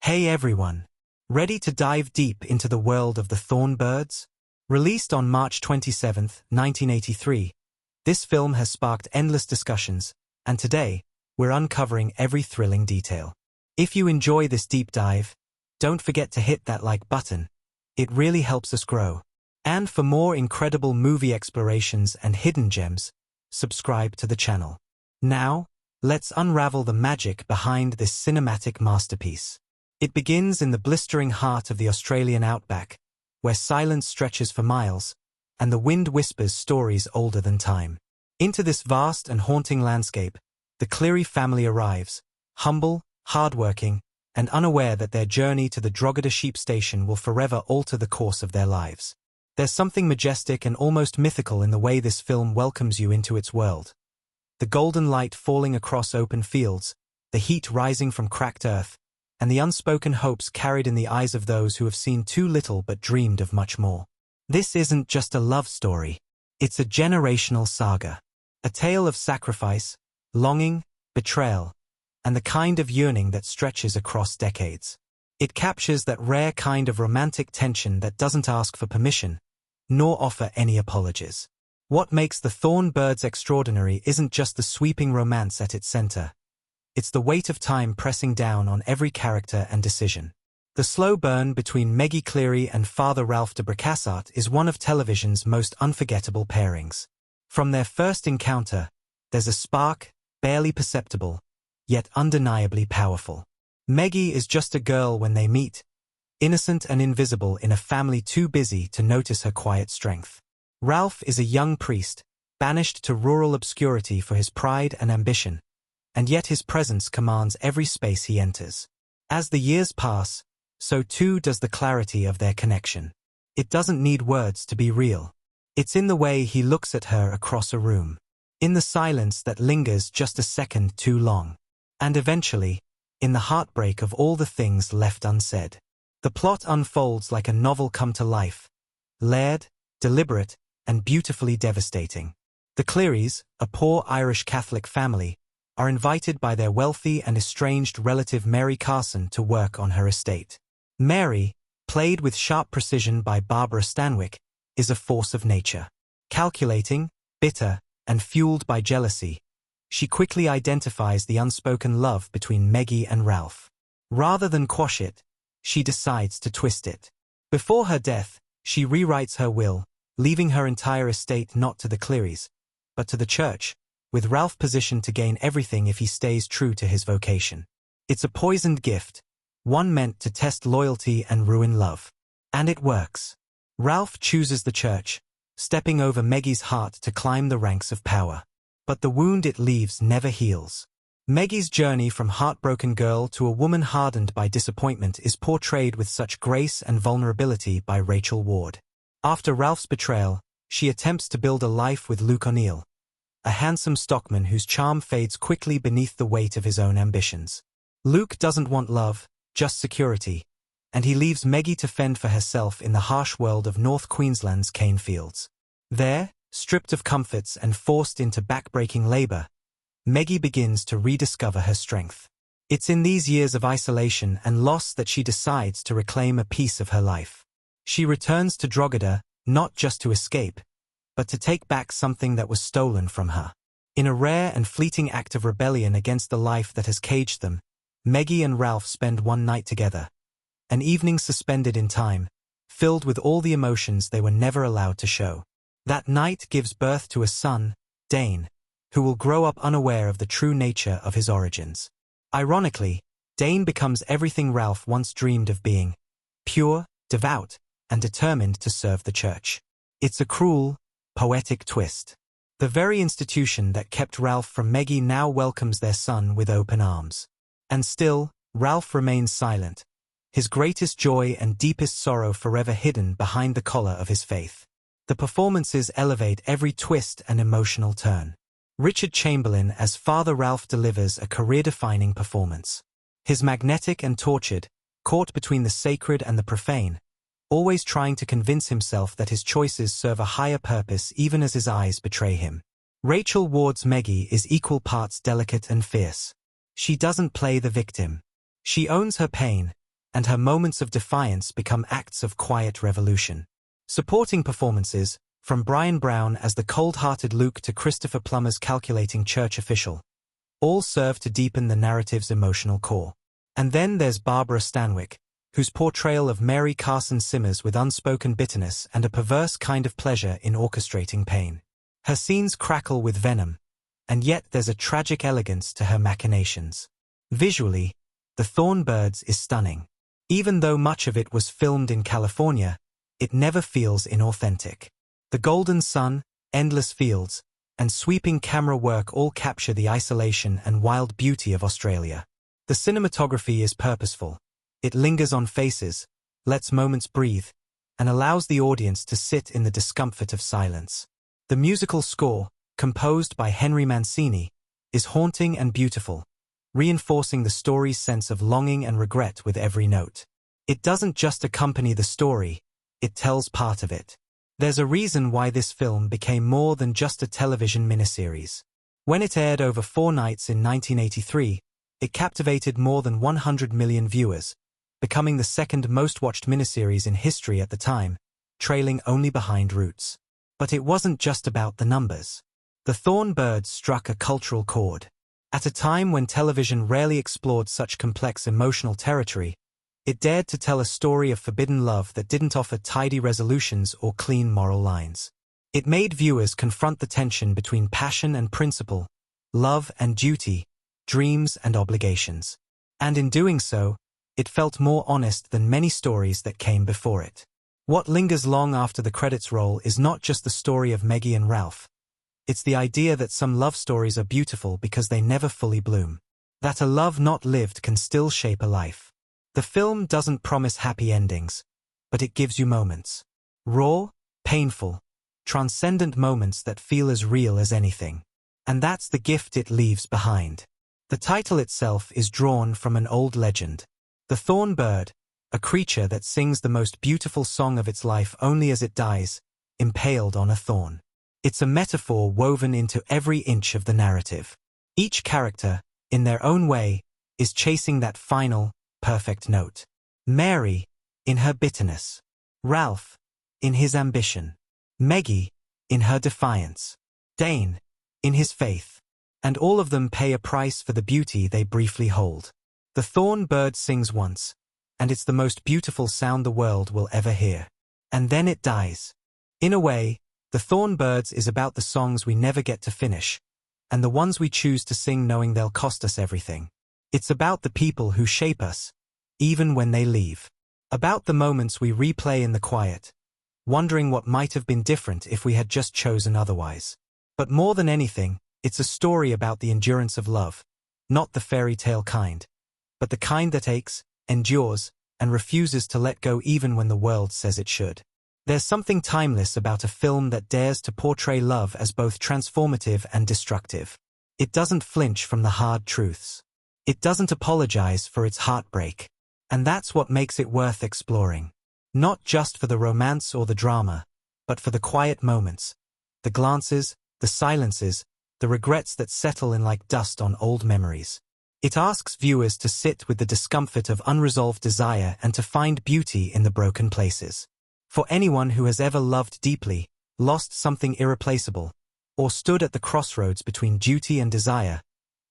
Hey everyone! Ready to dive deep into the world of the Thorn Birds? Released on March 27, 1983, this film has sparked endless discussions, and today, we're uncovering every thrilling detail. If you enjoy this deep dive, don't forget to hit that like button. It really helps us grow. And for more incredible movie explorations and hidden gems, subscribe to the channel. Now, let's unravel the magic behind this cinematic masterpiece. It begins in the blistering heart of the Australian outback, where silence stretches for miles, and the wind whispers stories older than time. Into this vast and haunting landscape, the Kiley family arrives, humble, hardworking, and unaware that their journey to the Drogheda sheep station will forever alter the course of their lives. There's something majestic and almost mythical in the way this film welcomes you into its world. The golden light falling across open fields, the heat rising from cracked earth, and the unspoken hopes carried in the eyes of those who have seen too little but dreamed of much more. This isn't just a love story. It's a generational saga. A tale of sacrifice, longing, betrayal, and the kind of yearning that stretches across decades. It captures that rare kind of romantic tension that doesn't ask for permission, nor offer any apologies. What makes the Thorn Birds extraordinary isn't just the sweeping romance at its center. It's the weight of time pressing down on every character and decision. The slow burn between Maggie Kiley and Father Ralph de Bracassart is one of television's most unforgettable pairings. From their first encounter, there's a spark, barely perceptible, yet undeniably powerful. Maggie is just a girl when they meet, innocent and invisible in a family too busy to notice her quiet strength. Ralph is a young priest, banished to rural obscurity for his pride and ambition, and yet his presence commands every space he enters. As the years pass, so too does the clarity of their connection. It doesn't need words to be real. It's in the way he looks at her across a room, in the silence that lingers just a second too long, and eventually, in the heartbreak of all the things left unsaid. The plot unfolds like a novel come to life, layered, deliberate, and beautifully devastating. The Kileys, a poor Irish Catholic family, are invited by their wealthy and estranged relative Mary Carson to work on her estate. Mary, played with sharp precision by Barbara Stanwyck, is a force of nature. Calculating, bitter, and fueled by jealousy, she quickly identifies the unspoken love between Maggie and Ralph. Rather than quash it, she decides to twist it. Before her death, she rewrites her will, leaving her entire estate not to the Kileys, but to the church, with Ralph positioned to gain everything if he stays true to his vocation. It's a poisoned gift, one meant to test loyalty and ruin love. And it works. Ralph chooses the church, stepping over Maggie's heart to climb the ranks of power. But the wound it leaves never heals. Maggie's journey from heartbroken girl to a woman hardened by disappointment is portrayed with such grace and vulnerability by Rachel Ward. After Ralph's betrayal, she attempts to build a life with Luke O'Neill, a handsome stockman whose charm fades quickly beneath the weight of his own ambitions. Luke doesn't want love, just security, and he leaves Maggie to fend for herself in the harsh world of North Queensland's cane fields. There, stripped of comforts and forced into backbreaking labor, Maggie begins to rediscover her strength. It's in these years of isolation and loss that she decides to reclaim a piece of her life. She returns to Drogheda, not just to escape, but to take back something that was stolen from her. In a rare and fleeting act of rebellion against the life that has caged them, Maggie and Ralph spend one night together, an evening suspended in time, filled with all the emotions they were never allowed to show. That night gives birth to a son, Dane, who will grow up unaware of the true nature of his origins. Ironically, Dane becomes everything Ralph once dreamed of being: pure, devout, and determined to serve the church. It's a cruel, poetic twist. The very institution that kept Ralph from Maggie now welcomes their son with open arms. And still, Ralph remains silent, his greatest joy and deepest sorrow forever hidden behind the collar of his faith. The performances elevate every twist and emotional turn. Richard Chamberlain as Father Ralph delivers a career-defining performance. His magnetic and tortured, caught between the sacred and the profane, always trying to convince himself that his choices serve a higher purpose even as his eyes betray him. Rachel Ward's Maggie is equal parts delicate and fierce. She doesn't play the victim. She owns her pain, and her moments of defiance become acts of quiet revolution. Supporting performances, from Bryan Brown as the cold-hearted Luke to Christopher Plummer's calculating church official, all serve to deepen the narrative's emotional core. And then there's Barbara Stanwyck, whose portrayal of Mary simmers with unspoken bitterness and a perverse kind of pleasure in orchestrating pain. Her scenes crackle with venom, and yet there's a tragic elegance to her machinations. Visually, The Thorn Birds is stunning. Even though much of it was filmed in California, it never feels inauthentic. The golden sun, endless fields, and sweeping camera work all capture the isolation and wild beauty of Australia. The cinematography is purposeful. It lingers on faces, lets moments breathe, and allows the audience to sit in the discomfort of silence. The musical score, composed by Henry Mancini, is haunting and beautiful, reinforcing the story's sense of longing and regret with every note. It doesn't just accompany the story, it tells part of it. There's a reason why this film became more than just a television miniseries. When it aired over 4 nights in 1983, it captivated more than 100 million viewers, becoming the second most-watched miniseries in history at the time, trailing only behind Roots. But it wasn't just about the numbers. The Thorn Birds struck a cultural chord. At a time when television rarely explored such complex emotional territory, it dared to tell a story of forbidden love that didn't offer tidy resolutions or clean moral lines. It made viewers confront the tension between passion and principle, love and duty, dreams and obligations. And in doing so, it felt more honest than many stories that came before it. What lingers long after the credits roll is not just the story of Meggie and Ralph. It's the idea that some love stories are beautiful because they never fully bloom. That a love not lived can still shape a life. The film doesn't promise happy endings, but it gives you moments. Raw, painful, transcendent moments that feel as real as anything. And that's the gift it leaves behind. The title itself is drawn from an old legend. The thorn bird, a creature that sings the most beautiful song of its life only as it dies, impaled on a thorn. It's a metaphor woven into every inch of the narrative. Each character, in their own way, is chasing that final, perfect note. Mary, in her bitterness. Ralph, in his ambition. Meggie, in her defiance. Dane, in his faith. And all of them pay a price for the beauty they briefly hold. The thorn bird sings once, and it's the most beautiful sound the world will ever hear. And then it dies. In a way, The Thorn Birds is about the songs we never get to finish, and the ones we choose to sing knowing they'll cost us everything. It's about the people who shape us, even when they leave. About the moments we replay in the quiet, wondering what might have been different if we had just chosen otherwise. But more than anything, it's a story about the endurance of love, not the fairy tale kind, but the kind that aches, endures, and refuses to let go even when the world says it should. There's something timeless about a film that dares to portray love as both transformative and destructive. It doesn't flinch from the hard truths. It doesn't apologize for its heartbreak. And that's what makes it worth exploring. Not just for the romance or the drama, but for the quiet moments, the glances, the silences, the regrets that settle in like dust on old memories. It asks viewers to sit with the discomfort of unresolved desire and to find beauty in the broken places. For anyone who has ever loved deeply, lost something irreplaceable, or stood at the crossroads between duty and desire,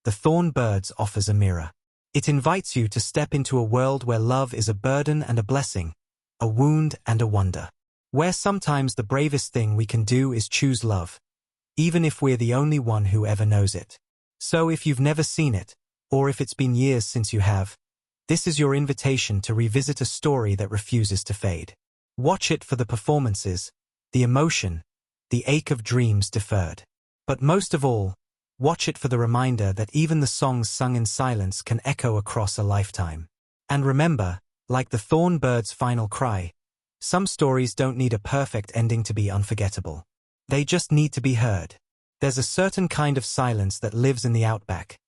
The Thorn Birds offers a mirror. It invites you to step into a world where love is a burden and a blessing, a wound and a wonder. Where sometimes the bravest thing we can do is choose love, even if we're the only one who ever knows it. So if you've never seen it, or if it's been years since you have, this is your invitation to revisit a story that refuses to fade. Watch it for the performances, the emotion, the ache of dreams deferred. But most of all, watch it for the reminder that even the songs sung in silence can echo across a lifetime. And remember, like the thorn bird's final cry, some stories don't need a perfect ending to be unforgettable. They just need to be heard. There's a certain kind of silence that lives in the outback,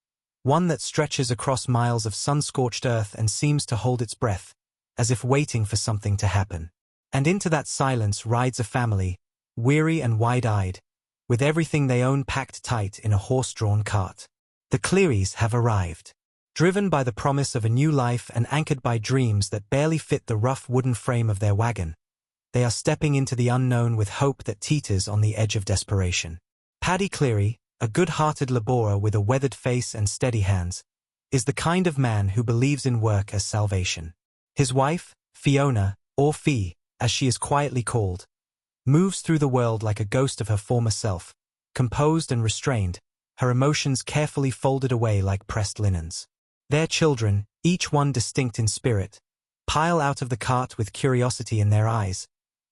one that stretches across miles of sun-scorched earth and seems to hold its breath, as if waiting for something to happen. And into that silence rides a family, weary and wide-eyed, with everything they own packed tight in a horse-drawn cart. The Clearys have arrived. Driven by the promise of a new life and anchored by dreams that barely fit the rough wooden frame of their wagon, they are stepping into the unknown with hope that teeters on the edge of desperation. Paddy Cleary, a good-hearted laborer with a weathered face and steady hands, is the kind of man who believes in work as salvation. His wife, Fiona, or Fee, as she is quietly called, moves through the world like a ghost of her former self, composed and restrained, her emotions carefully folded away like pressed linens. Their children, each one distinct in spirit, pile out of the cart with curiosity in their eyes,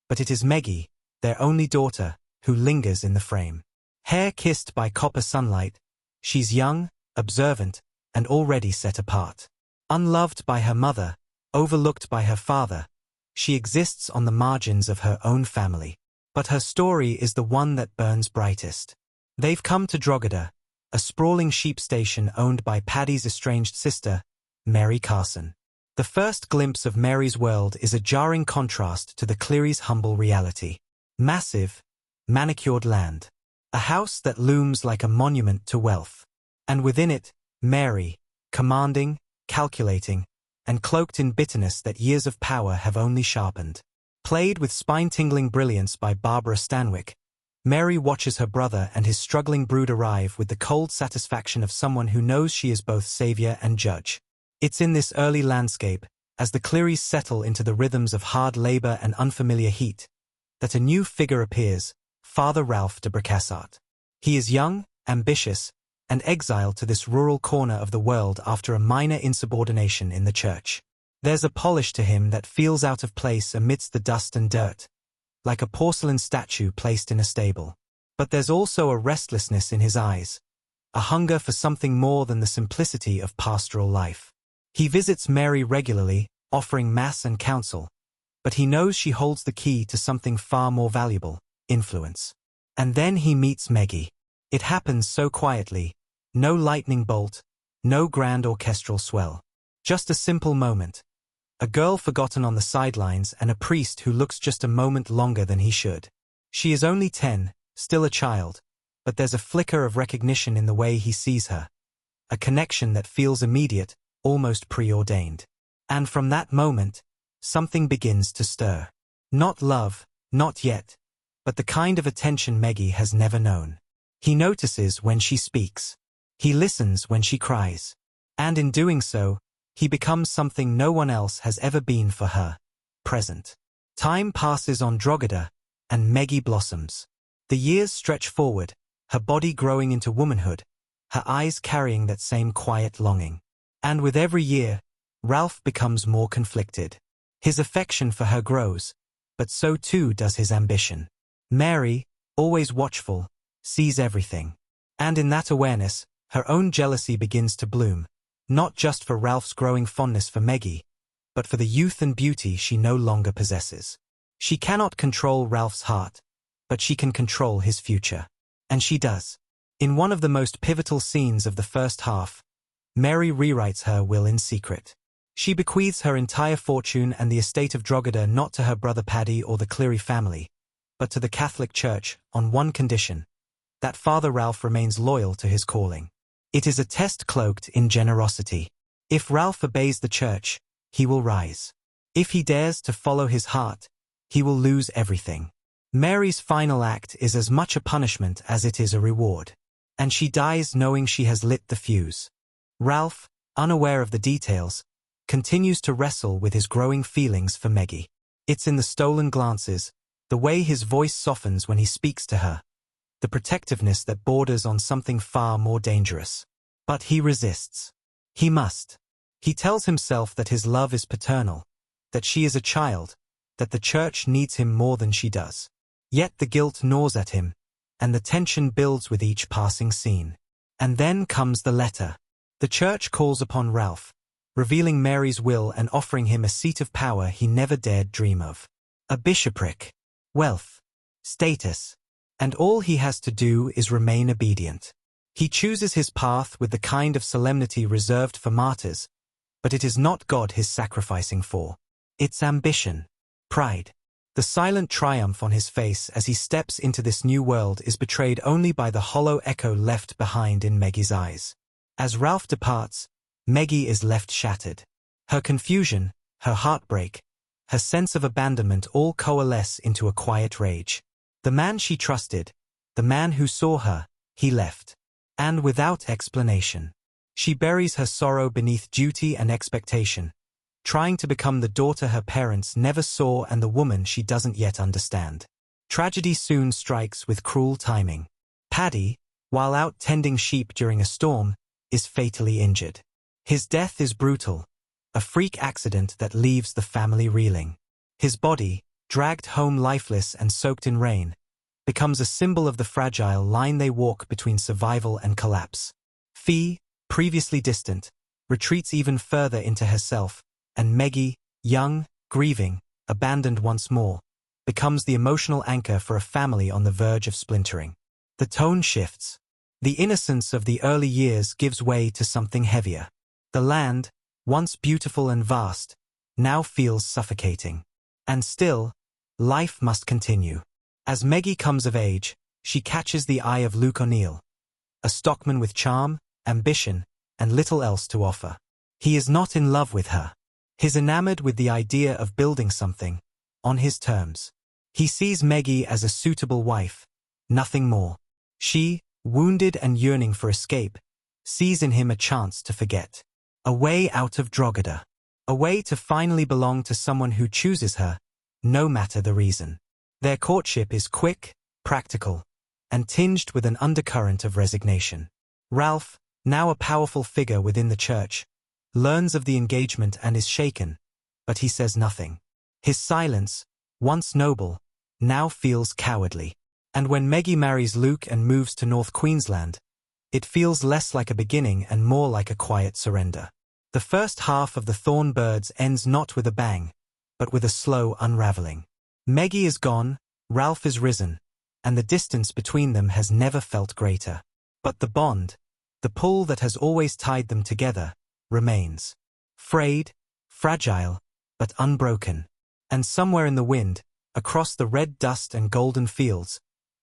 but it is Meggie, their only daughter, who lingers in the frame. Hair kissed by copper sunlight, she's young, observant, and already set apart. Unloved by her mother, overlooked by her father, she exists on the margins of her own family. But her story is the one that burns brightest. They've come to Drogheda, a sprawling sheep station owned by Paddy's estranged sister, Mary Carson. The first glimpse of Mary's world is a jarring contrast to the Cleary's humble reality. Massive, manicured land. A house that looms like a monument to wealth. And within it, Mary, commanding, calculating, and cloaked in bitterness that years of power have only sharpened. Played with spine-tingling brilliance by Barbara Stanwyck, Mary watches her brother and his struggling brood arrive with the cold satisfaction of someone who knows she is both savior and judge. It's in this early landscape, as the Clearys settle into the rhythms of hard labor and unfamiliar heat, that a new figure appears, Father Ralph de Bracassart. He is young, ambitious, and exiled to this rural corner of the world after a minor insubordination in the church. There's a polish to him that feels out of place amidst the dust and dirt, like a porcelain statue placed in a stable. But there's also a restlessness in his eyes, a hunger for something more than the simplicity of pastoral life. He visits Mary regularly, offering mass and counsel, but he knows she holds the key to something far more valuable, influence. And then he meets Meggie. It happens so quietly, no lightning bolt, no grand orchestral swell. Just a simple moment. A girl forgotten on the sidelines and a priest who looks just a moment longer than he should. She is only 10, still a child, but there's a flicker of recognition in the way he sees her. A connection that feels immediate, almost preordained. And from that moment, something begins to stir. Not love, not yet, but the kind of attention Meggie has never known. He notices when she speaks. He listens when she cries. And in doing so, he becomes something no one else has ever been for her. Present. Time passes on Drogheda, and Meggie blossoms. The years stretch forward, her body growing into womanhood, her eyes carrying that same quiet longing. And with every year, Ralph becomes more conflicted. His affection for her grows, but so too does his ambition. Mary, always watchful, sees everything. And in that awareness, her own jealousy begins to bloom, not just for Ralph's growing fondness for Meggie, but for the youth and beauty she no longer possesses. She cannot control Ralph's heart, but she can control his future. And she does. In one of the most pivotal scenes of the first half, Mary rewrites her will in secret. She bequeaths her entire fortune and the estate of Drogheda not to her brother Paddy or the Cleary family, but to the Catholic Church on one condition: that Father Ralph remains loyal to his calling. It is a test cloaked in generosity. If Ralph obeys the church, he will rise. If he dares to follow his heart, he will lose everything. Mary's final act is as much a punishment as it is a reward. And she dies knowing she has lit the fuse. Ralph, unaware of the details, continues to wrestle with his growing feelings for Meggie. It's in the stolen glances, the way his voice softens when he speaks to her, the protectiveness that borders on something far more dangerous. But he resists. He must. He tells himself that his love is paternal, that she is a child, that the church needs him more than she does. Yet the guilt gnaws at him, and the tension builds with each passing scene. And then comes the letter. The church calls upon Ralph, revealing Mary's will and offering him a seat of power he never dared dream of. A bishopric, wealth, status, and all he has to do is remain obedient. He chooses his path with the kind of solemnity reserved for martyrs, but it is not God he's sacrificing for. It's ambition, pride. The silent triumph on his face as he steps into this new world is betrayed only by the hollow echo left behind in Maggie's eyes. As Ralph departs, Meggie is left shattered. Her confusion, her heartbreak, her sense of abandonment all coalesce into a quiet rage. The man she trusted, the man who saw her, he left. And without explanation. She buries her sorrow beneath duty and expectation, trying to become the daughter her parents never saw and the woman she doesn't yet understand. Tragedy soon strikes with cruel timing. Paddy, while out tending sheep during a storm, is fatally injured. His death is brutal, a freak accident that leaves the family reeling. His body, dragged home lifeless and soaked in rain, becomes a symbol of the fragile line they walk between survival and collapse. Fee, previously distant, retreats even further into herself, and Meggie, young, grieving, abandoned once more, becomes the emotional anchor for a family on the verge of splintering. The tone shifts. The innocence of the early years gives way to something heavier. The land, once beautiful and vast, now feels suffocating. And still, life must continue. As Meggie comes of age, she catches the eye of Luke O'Neill, a stockman with charm, ambition, and little else to offer. He is not in love with her. He's enamored with the idea of building something, on his terms. He sees Meggie as a suitable wife, nothing more. She, wounded and yearning for escape, sees in him a chance to forget. A way out of Drogheda. A way to finally belong to someone who chooses her, no matter the reason. Their courtship is quick, practical, and tinged with an undercurrent of resignation. Ralph, now a powerful figure within the church, learns of the engagement and is shaken, but he says nothing. His silence, once noble, now feels cowardly. And when Meggie marries Luke and moves to North Queensland, it feels less like a beginning and more like a quiet surrender. The first half of the Thorn Birds ends not with a bang, but with a slow unraveling. Meggie is gone, Ralph is risen, and the distance between them has never felt greater. But the bond, the pull that has always tied them together, remains. Frayed, fragile, but unbroken. And somewhere in the wind, across the red dust and golden fields,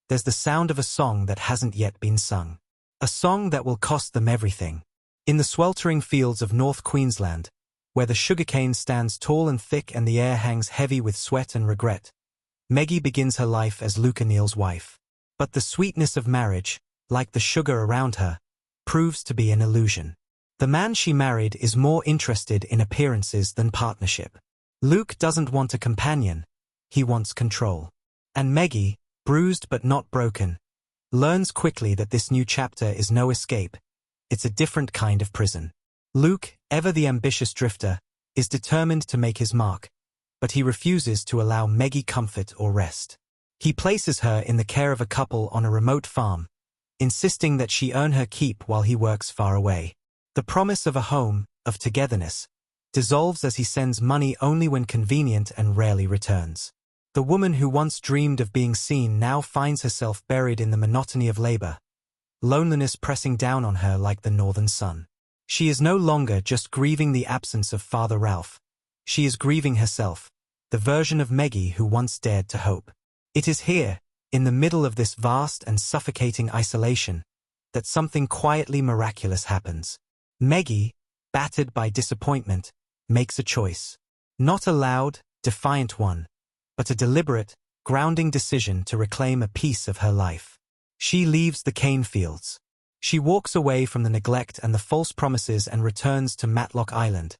there's the sound of a song that hasn't yet been sung. A song that will cost them everything. In the sweltering fields of North Queensland, where the sugarcane stands tall and thick and the air hangs heavy with sweat and regret, Meggie begins her life as Luke O'Neill's wife. But the sweetness of marriage, like the sugar around her, proves to be an illusion. The man she married is more interested in appearances than partnership. Luke doesn't want a companion, he wants control. And Meggie, bruised but not broken, learns quickly that this new chapter is no escape, it's a different kind of prison. Luke, ever the ambitious drifter, is determined to make his mark, but he refuses to allow Meggie comfort or rest. He places her in the care of a couple on a remote farm, insisting that she earn her keep while he works far away. The promise of a home, of togetherness, dissolves as he sends money only when convenient and rarely returns. The woman who once dreamed of being seen now finds herself buried in the monotony of labor, loneliness pressing down on her like the northern sun. She is no longer just grieving the absence of Father Ralph. She is grieving herself, the version of Meggie who once dared to hope. It is here, in the middle of this vast and suffocating isolation, that something quietly miraculous happens. Meggie, battered by disappointment, makes a choice. Not a loud, defiant one, but a deliberate, grounding decision to reclaim a piece of her life. She leaves the cane fields. She walks away from the neglect and the false promises and returns to Matlock Island,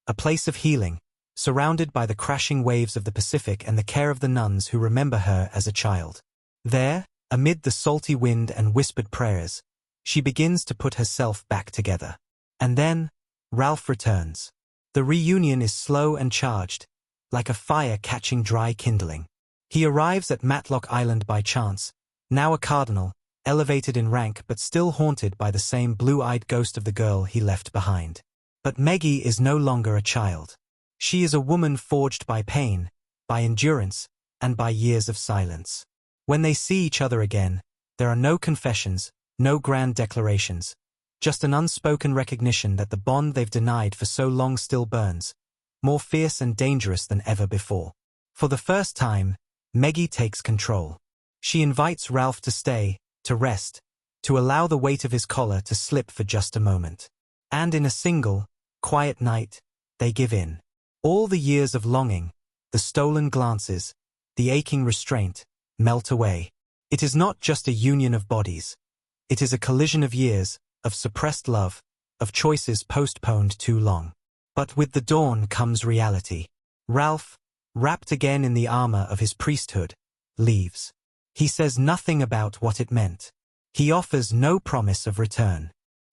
a place of healing, surrounded by the crashing waves of the Pacific and the care of the nuns who remember her as a child. There, amid the salty wind and whispered prayers, she begins to put herself back together. And then, Ralph returns. The reunion is slow and charged, like a fire catching dry kindling. He arrives at Matlock Island by chance, now a cardinal, elevated in rank but still haunted by the same blue-eyed ghost of the girl he left behind. But Meggie is no longer a child. She is a woman forged by pain, by endurance, and by years of silence. When they see each other again, there are no confessions, no grand declarations, just an unspoken recognition that the bond they've denied for so long still burns, more fierce and dangerous than ever before. For the first time, Meggie takes control. She invites Ralph to stay, to rest, to allow the weight of his collar to slip for just a moment. And in a single, quiet night, they give in. All the years of longing, the stolen glances, the aching restraint, melt away. It is not just a union of bodies. It is a collision of years, of suppressed love, of choices postponed too long. But with the dawn comes reality. Ralph, wrapped again in the armor of his priesthood, leaves. He says nothing about what it meant. He offers no promise of return.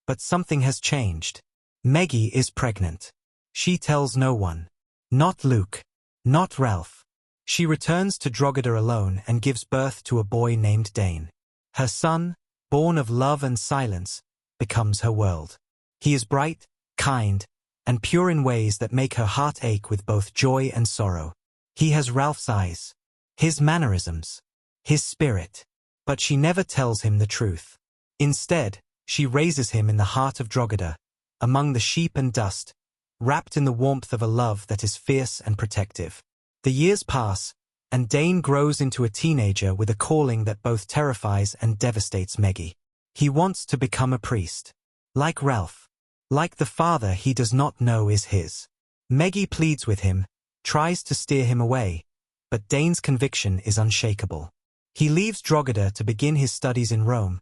But something has changed. Meggie is pregnant. She tells no one. Not Luke. Not Ralph. She returns to Drogheda alone and gives birth to a boy named Dane. Her son, born of love and silence, becomes her world. He is bright, kind, and pure in ways that make her heart ache with both joy and sorrow. He has Ralph's eyes, his mannerisms, his spirit. But she never tells him the truth. Instead, she raises him in the heart of Drogheda, among the sheep and dust, wrapped in the warmth of a love that is fierce and protective. The years pass, and Dane grows into a teenager with a calling that both terrifies and devastates Meggie. He wants to become a priest. Like Ralph. Like the father he does not know is his. Meggie pleads with him, tries to steer him away, but Dane's conviction is unshakable. He leaves Drogheda to begin his studies in Rome,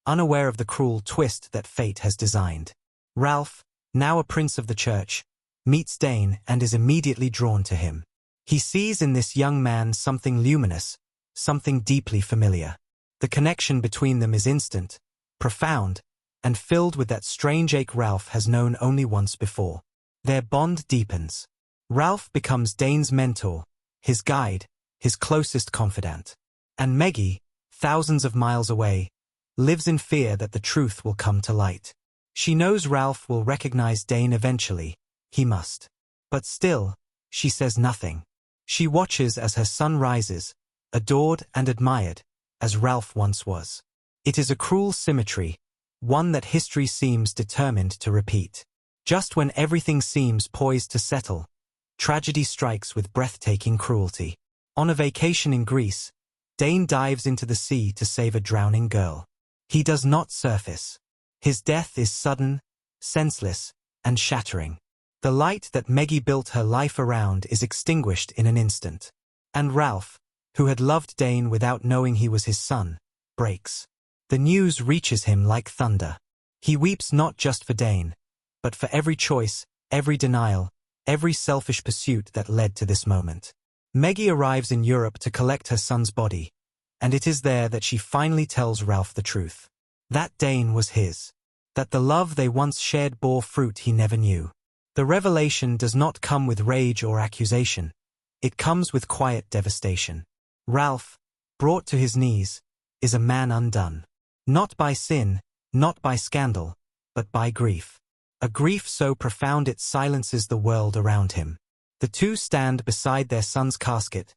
unaware of the cruel twist that fate has designed. Ralph, now a prince of the church, meets Dane and is immediately drawn to him. He sees in this young man something luminous, something deeply familiar. The connection between them is instant, profound, and filled with that strange ache Ralph has known only once before. Their bond deepens. Ralph becomes Dane's mentor, his guide, his closest confidant. And Meggie, thousands of miles away, lives in fear that the truth will come to light. She knows Ralph will recognize Dane eventually. He must. But still, she says nothing. She watches as her son rises, adored and admired, as Ralph once was. It is a cruel symmetry, one that history seems determined to repeat. Just when everything seems poised to settle, tragedy strikes with breathtaking cruelty. On a vacation in Greece, Dane dives into the sea to save a drowning girl. He does not surface. His death is sudden, senseless, and shattering. The light that Meggie built her life around is extinguished in an instant. And Ralph, who had loved Dane without knowing he was his son, breaks. The news reaches him like thunder. He weeps not just for Dane, but for every choice, every denial, every selfish pursuit that led to this moment. Meggie arrives in Europe to collect her son's body, and it is there that she finally tells Ralph the truth. That Dane was his. That the love they once shared bore fruit he never knew. The revelation does not come with rage or accusation. It comes with quiet devastation. Ralph, brought to his knees, is a man undone. Not by sin, not by scandal, but by grief. A grief so profound it silences the world around him. The two stand beside their son's casket,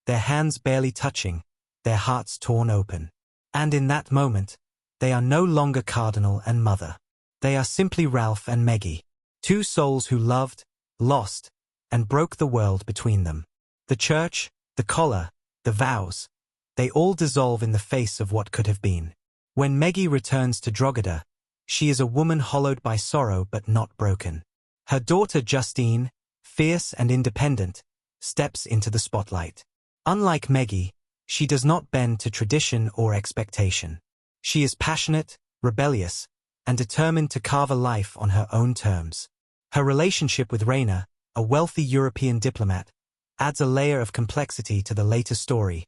their hands barely touching, their hearts torn open. And in that moment, they are no longer cardinal and mother. They are simply Ralph and Meggie. Two souls who loved, lost, and broke the world between them. The church, the collar, the vows, they all dissolve in the face of what could have been. When Meggie returns to Drogheda, she is a woman hollowed by sorrow but not broken. Her daughter Justine, fierce and independent, steps into the spotlight. Unlike Meggie, she does not bend to tradition or expectation. She is passionate, rebellious, and determined to carve a life on her own terms. Her relationship with Rainer, a wealthy European diplomat, adds a layer of complexity to the later story,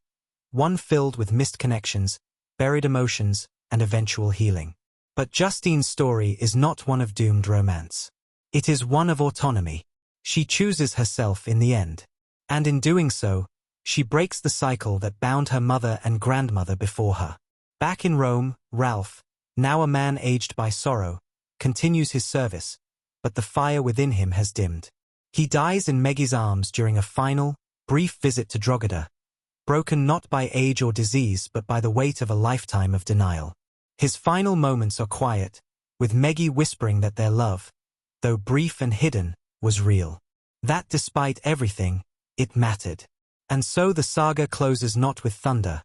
one filled with missed connections, buried emotions, and eventual healing. But Justine's story is not one of doomed romance. It is one of autonomy. She chooses herself in the end. And in doing so, she breaks the cycle that bound her mother and grandmother before her. Back in Rome, Ralph, now a man aged by sorrow, continues his service, but the fire within him has dimmed. He dies in Meggie's arms during a final, brief visit to Drogheda, broken not by age or disease but by the weight of a lifetime of denial. His final moments are quiet, with Meggie whispering that their love, though brief and hidden, was real. That despite everything, it mattered. And so the saga closes not with thunder,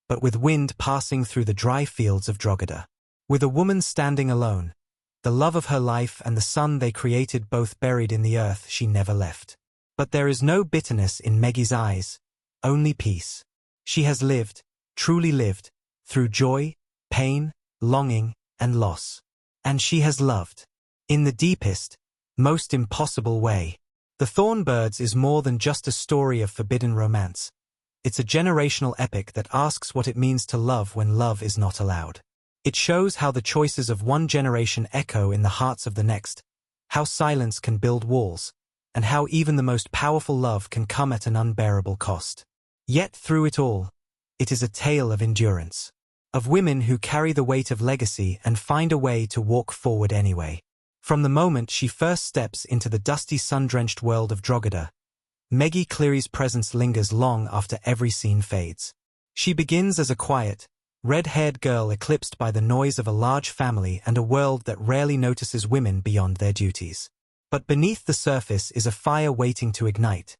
but with wind passing through the dry fields of Drogheda. With a woman standing alone, the love of her life and the son they created both buried in the earth she never left. But there is no bitterness in Maggie's eyes, only peace. She has lived, truly lived, through joy, pain, longing, and loss. And she has loved. In the deepest, most impossible way. The Thorn Birds is more than just a story of forbidden romance. It's a generational epic that asks what it means to love when love is not allowed. It shows how the choices of one generation echo in the hearts of the next, how silence can build walls, and how even the most powerful love can come at an unbearable cost. Yet through it all, it is a tale of endurance. Of women who carry the weight of legacy and find a way to walk forward anyway. From the moment she first steps into the dusty sun-drenched world of Drogheda, Maggie Cleary's presence lingers long after every scene fades. She begins as a quiet, red-haired girl eclipsed by the noise of a large family and a world that rarely notices women beyond their duties. But beneath the surface is a fire waiting to ignite,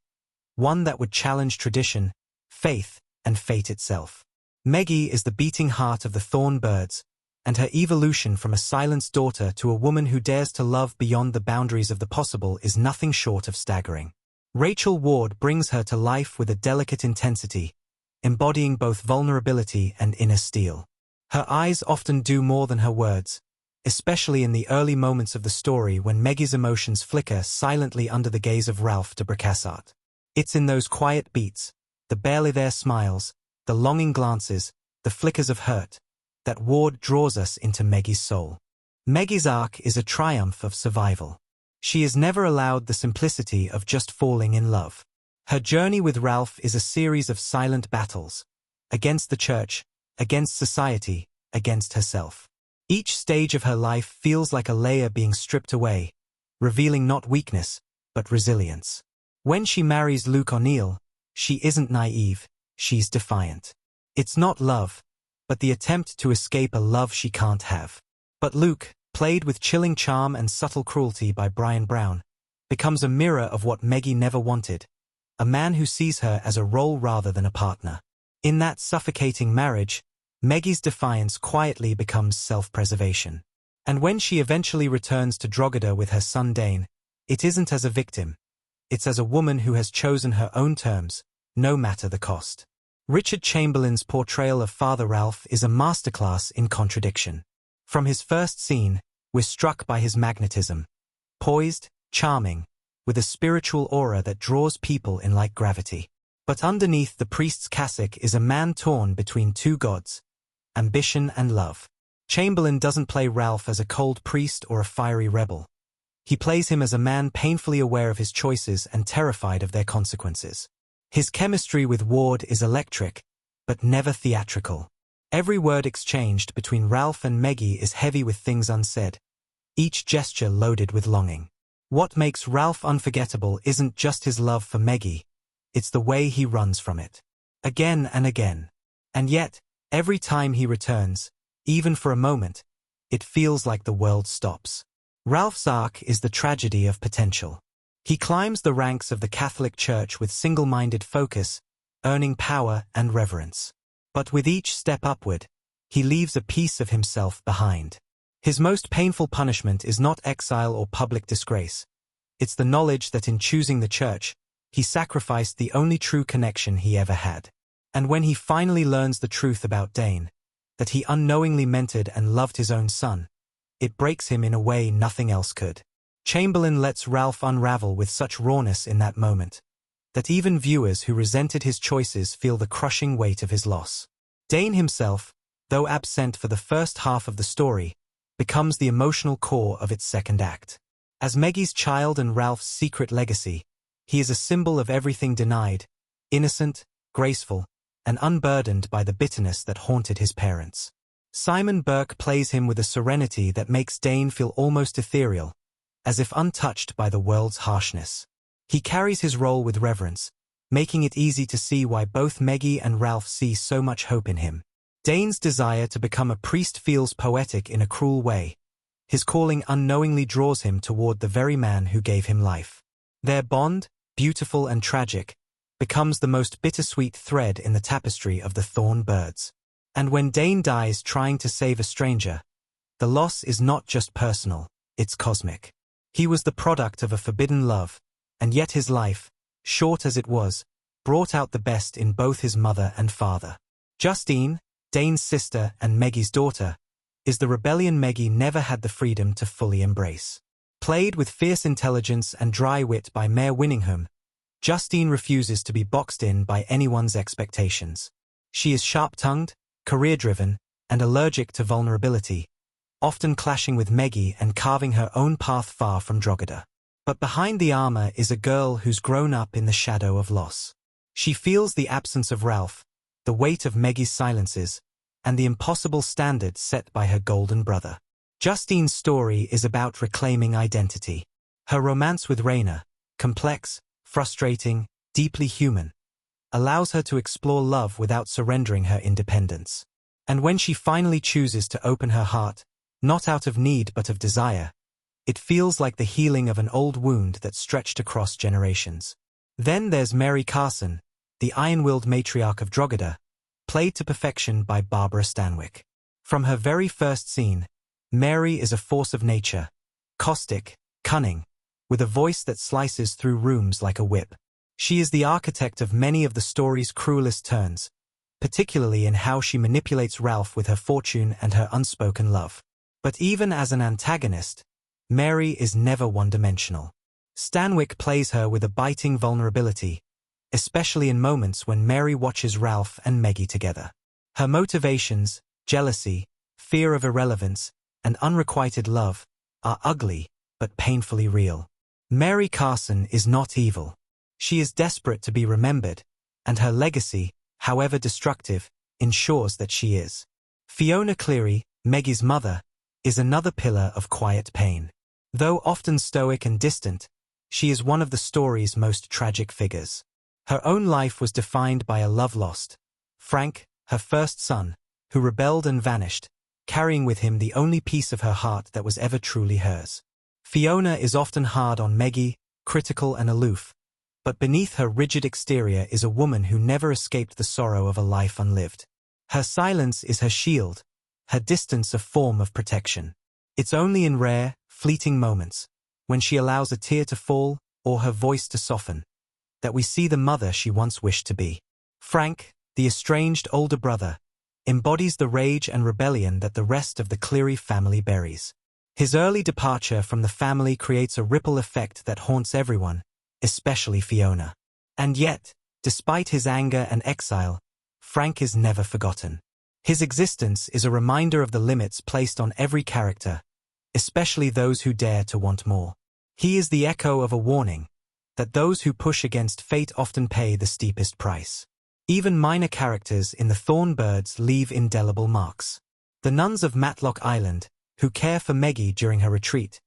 one that would challenge tradition, faith, and fate itself. Maggie is the beating heart of the Thorn Birds, and her evolution from a silenced daughter to a woman who dares to love beyond the boundaries of the possible is nothing short of staggering. Rachel Ward brings her to life with a delicate intensity, embodying both vulnerability and inner steel. Her eyes often do more than her words, especially in the early moments of the story when Maggie's emotions flicker silently under the gaze of Ralph de Bracassart. It's in those quiet beats, the barely there smiles, the longing glances, the flickers of hurt, that Ward draws us into Maggie's soul. Maggie's arc is a triumph of survival. She is never allowed the simplicity of just falling in love. Her journey with Ralph is a series of silent battles, against the church, against society, against herself. Each stage of her life feels like a layer being stripped away, revealing not weakness, but resilience. When she marries Luke O'Neill, she isn't naive, she's defiant. It's not love, but the attempt to escape a love she can't have. But Luke, played with chilling charm and subtle cruelty by Bryan Brown, becomes a mirror of what Maggie never wanted, a man who sees her as a role rather than a partner. In that suffocating marriage, Maggie's defiance quietly becomes self-preservation. And when she eventually returns to Drogheda with her son Dane, it isn't as a victim. It's as a woman who has chosen her own terms, no matter the cost. Richard Chamberlain's portrayal of Father Ralph is a masterclass in contradiction. From his first scene, we're struck by his magnetism. Poised, charming, with a spiritual aura that draws people in like gravity. But underneath the priest's cassock is a man torn between two gods, ambition and love. Chamberlain doesn't play Ralph as a cold priest or a fiery rebel. He plays him as a man painfully aware of his choices and terrified of their consequences. His chemistry with Ward is electric, but never theatrical. Every word exchanged between Ralph and Maggie is heavy with things unsaid, each gesture loaded with longing. What makes Ralph unforgettable isn't just his love for Maggie, it's the way he runs from it. Again and again. And yet, every time he returns, even for a moment, it feels like the world stops. Ralph's arc is the tragedy of potential. He climbs the ranks of the Catholic Church with single-minded focus, earning power and reverence. But with each step upward, he leaves a piece of himself behind. His most painful punishment is not exile or public disgrace. It's the knowledge that in choosing the church, he sacrificed the only true connection he ever had. And when he finally learns the truth about Dane, that he unknowingly mentored and loved his own son, it breaks him in a way nothing else could. Chamberlain lets Ralph unravel with such rawness in that moment, that even viewers who resented his choices feel the crushing weight of his loss. Dane himself, though absent for the first half of the story, becomes the emotional core of its second act. As Maggie's child and Ralph's secret legacy, he is a symbol of everything denied, innocent, graceful, and unburdened by the bitterness that haunted his parents. Simon Burke plays him with a serenity that makes Dane feel almost ethereal, as if untouched by the world's harshness. He carries his role with reverence, making it easy to see why both Maggie and Ralph see so much hope in him. Dane's desire to become a priest feels poetic in a cruel way. His calling unknowingly draws him toward the very man who gave him life. Their bond, beautiful and tragic, becomes the most bittersweet thread in the tapestry of the Thorn Birds. And when Dane dies trying to save a stranger, The loss is not just personal, it's cosmic. He was the product of a forbidden love, and yet his life, short as it was, brought out the best in both his mother and father. Justine, Dane's sister and Maggie's daughter, is the rebellion Maggie never had the freedom to fully embrace. Played with fierce intelligence and dry wit by Mare Winningham, Justine refuses to be boxed in by anyone's expectations. She is sharp-tongued, career-driven, and allergic to vulnerability, often clashing with Maggie and carving her own path far from Drogheda. But behind the armor is a girl who's grown up in the shadow of loss. She feels the absence of Ralph, the weight of Maggie's silences, and the impossible standard set by her golden brother. Justine's story is about reclaiming identity. Her romance with Raina, complex, frustrating, deeply human, allows her to explore love without surrendering her independence. And when she finally chooses to open her heart, not out of need but of desire, it feels like the healing of an old wound that stretched across generations. Then there's Mary Carson, the iron-willed matriarch of Drogheda, played to perfection by Barbara Stanwyck. From her very first scene, Mary is a force of nature, caustic, cunning, with a voice that slices through rooms like a whip. She is the architect of many of the story's cruelest turns, particularly in how she manipulates Ralph with her fortune and her unspoken love. But even as an antagonist, Mary is never one-dimensional. Stanwyck plays her with a biting vulnerability, especially in moments when Mary watches Ralph and Maggie together. Her motivations, jealousy, fear of irrelevance, and unrequited love are ugly but painfully real. Mary Carson is not evil. She is desperate to be remembered, and her legacy, however destructive, ensures that she is. Fiona Cleary, Maggie's mother, is another pillar of quiet pain. Though often stoic and distant, she is one of the story's most tragic figures. Her own life was defined by a love lost. Frank, her first son, who rebelled and vanished, carrying with him the only piece of her heart that was ever truly hers. Fiona is often hard on Maggie, critical and aloof, but beneath her rigid exterior is a woman who never escaped the sorrow of a life unlived. Her silence is her shield, her distance a form of protection. It's only in rare, fleeting moments, when she allows a tear to fall or her voice to soften, that we see the mother she once wished to be. Frank, the estranged older brother, embodies the rage and rebellion that the rest of the Cleary family buries. His early departure from the family creates a ripple effect that haunts everyone, especially Fiona. And yet, despite his anger and exile, Frank is never forgotten. His existence is a reminder of the limits placed on every character, especially those who dare to want more. He is the echo of a warning that those who push against fate often pay the steepest price. Even minor characters in the Thorn Birds leave indelible marks. The nuns of Matlock Island, who care for Maggie during her retreat,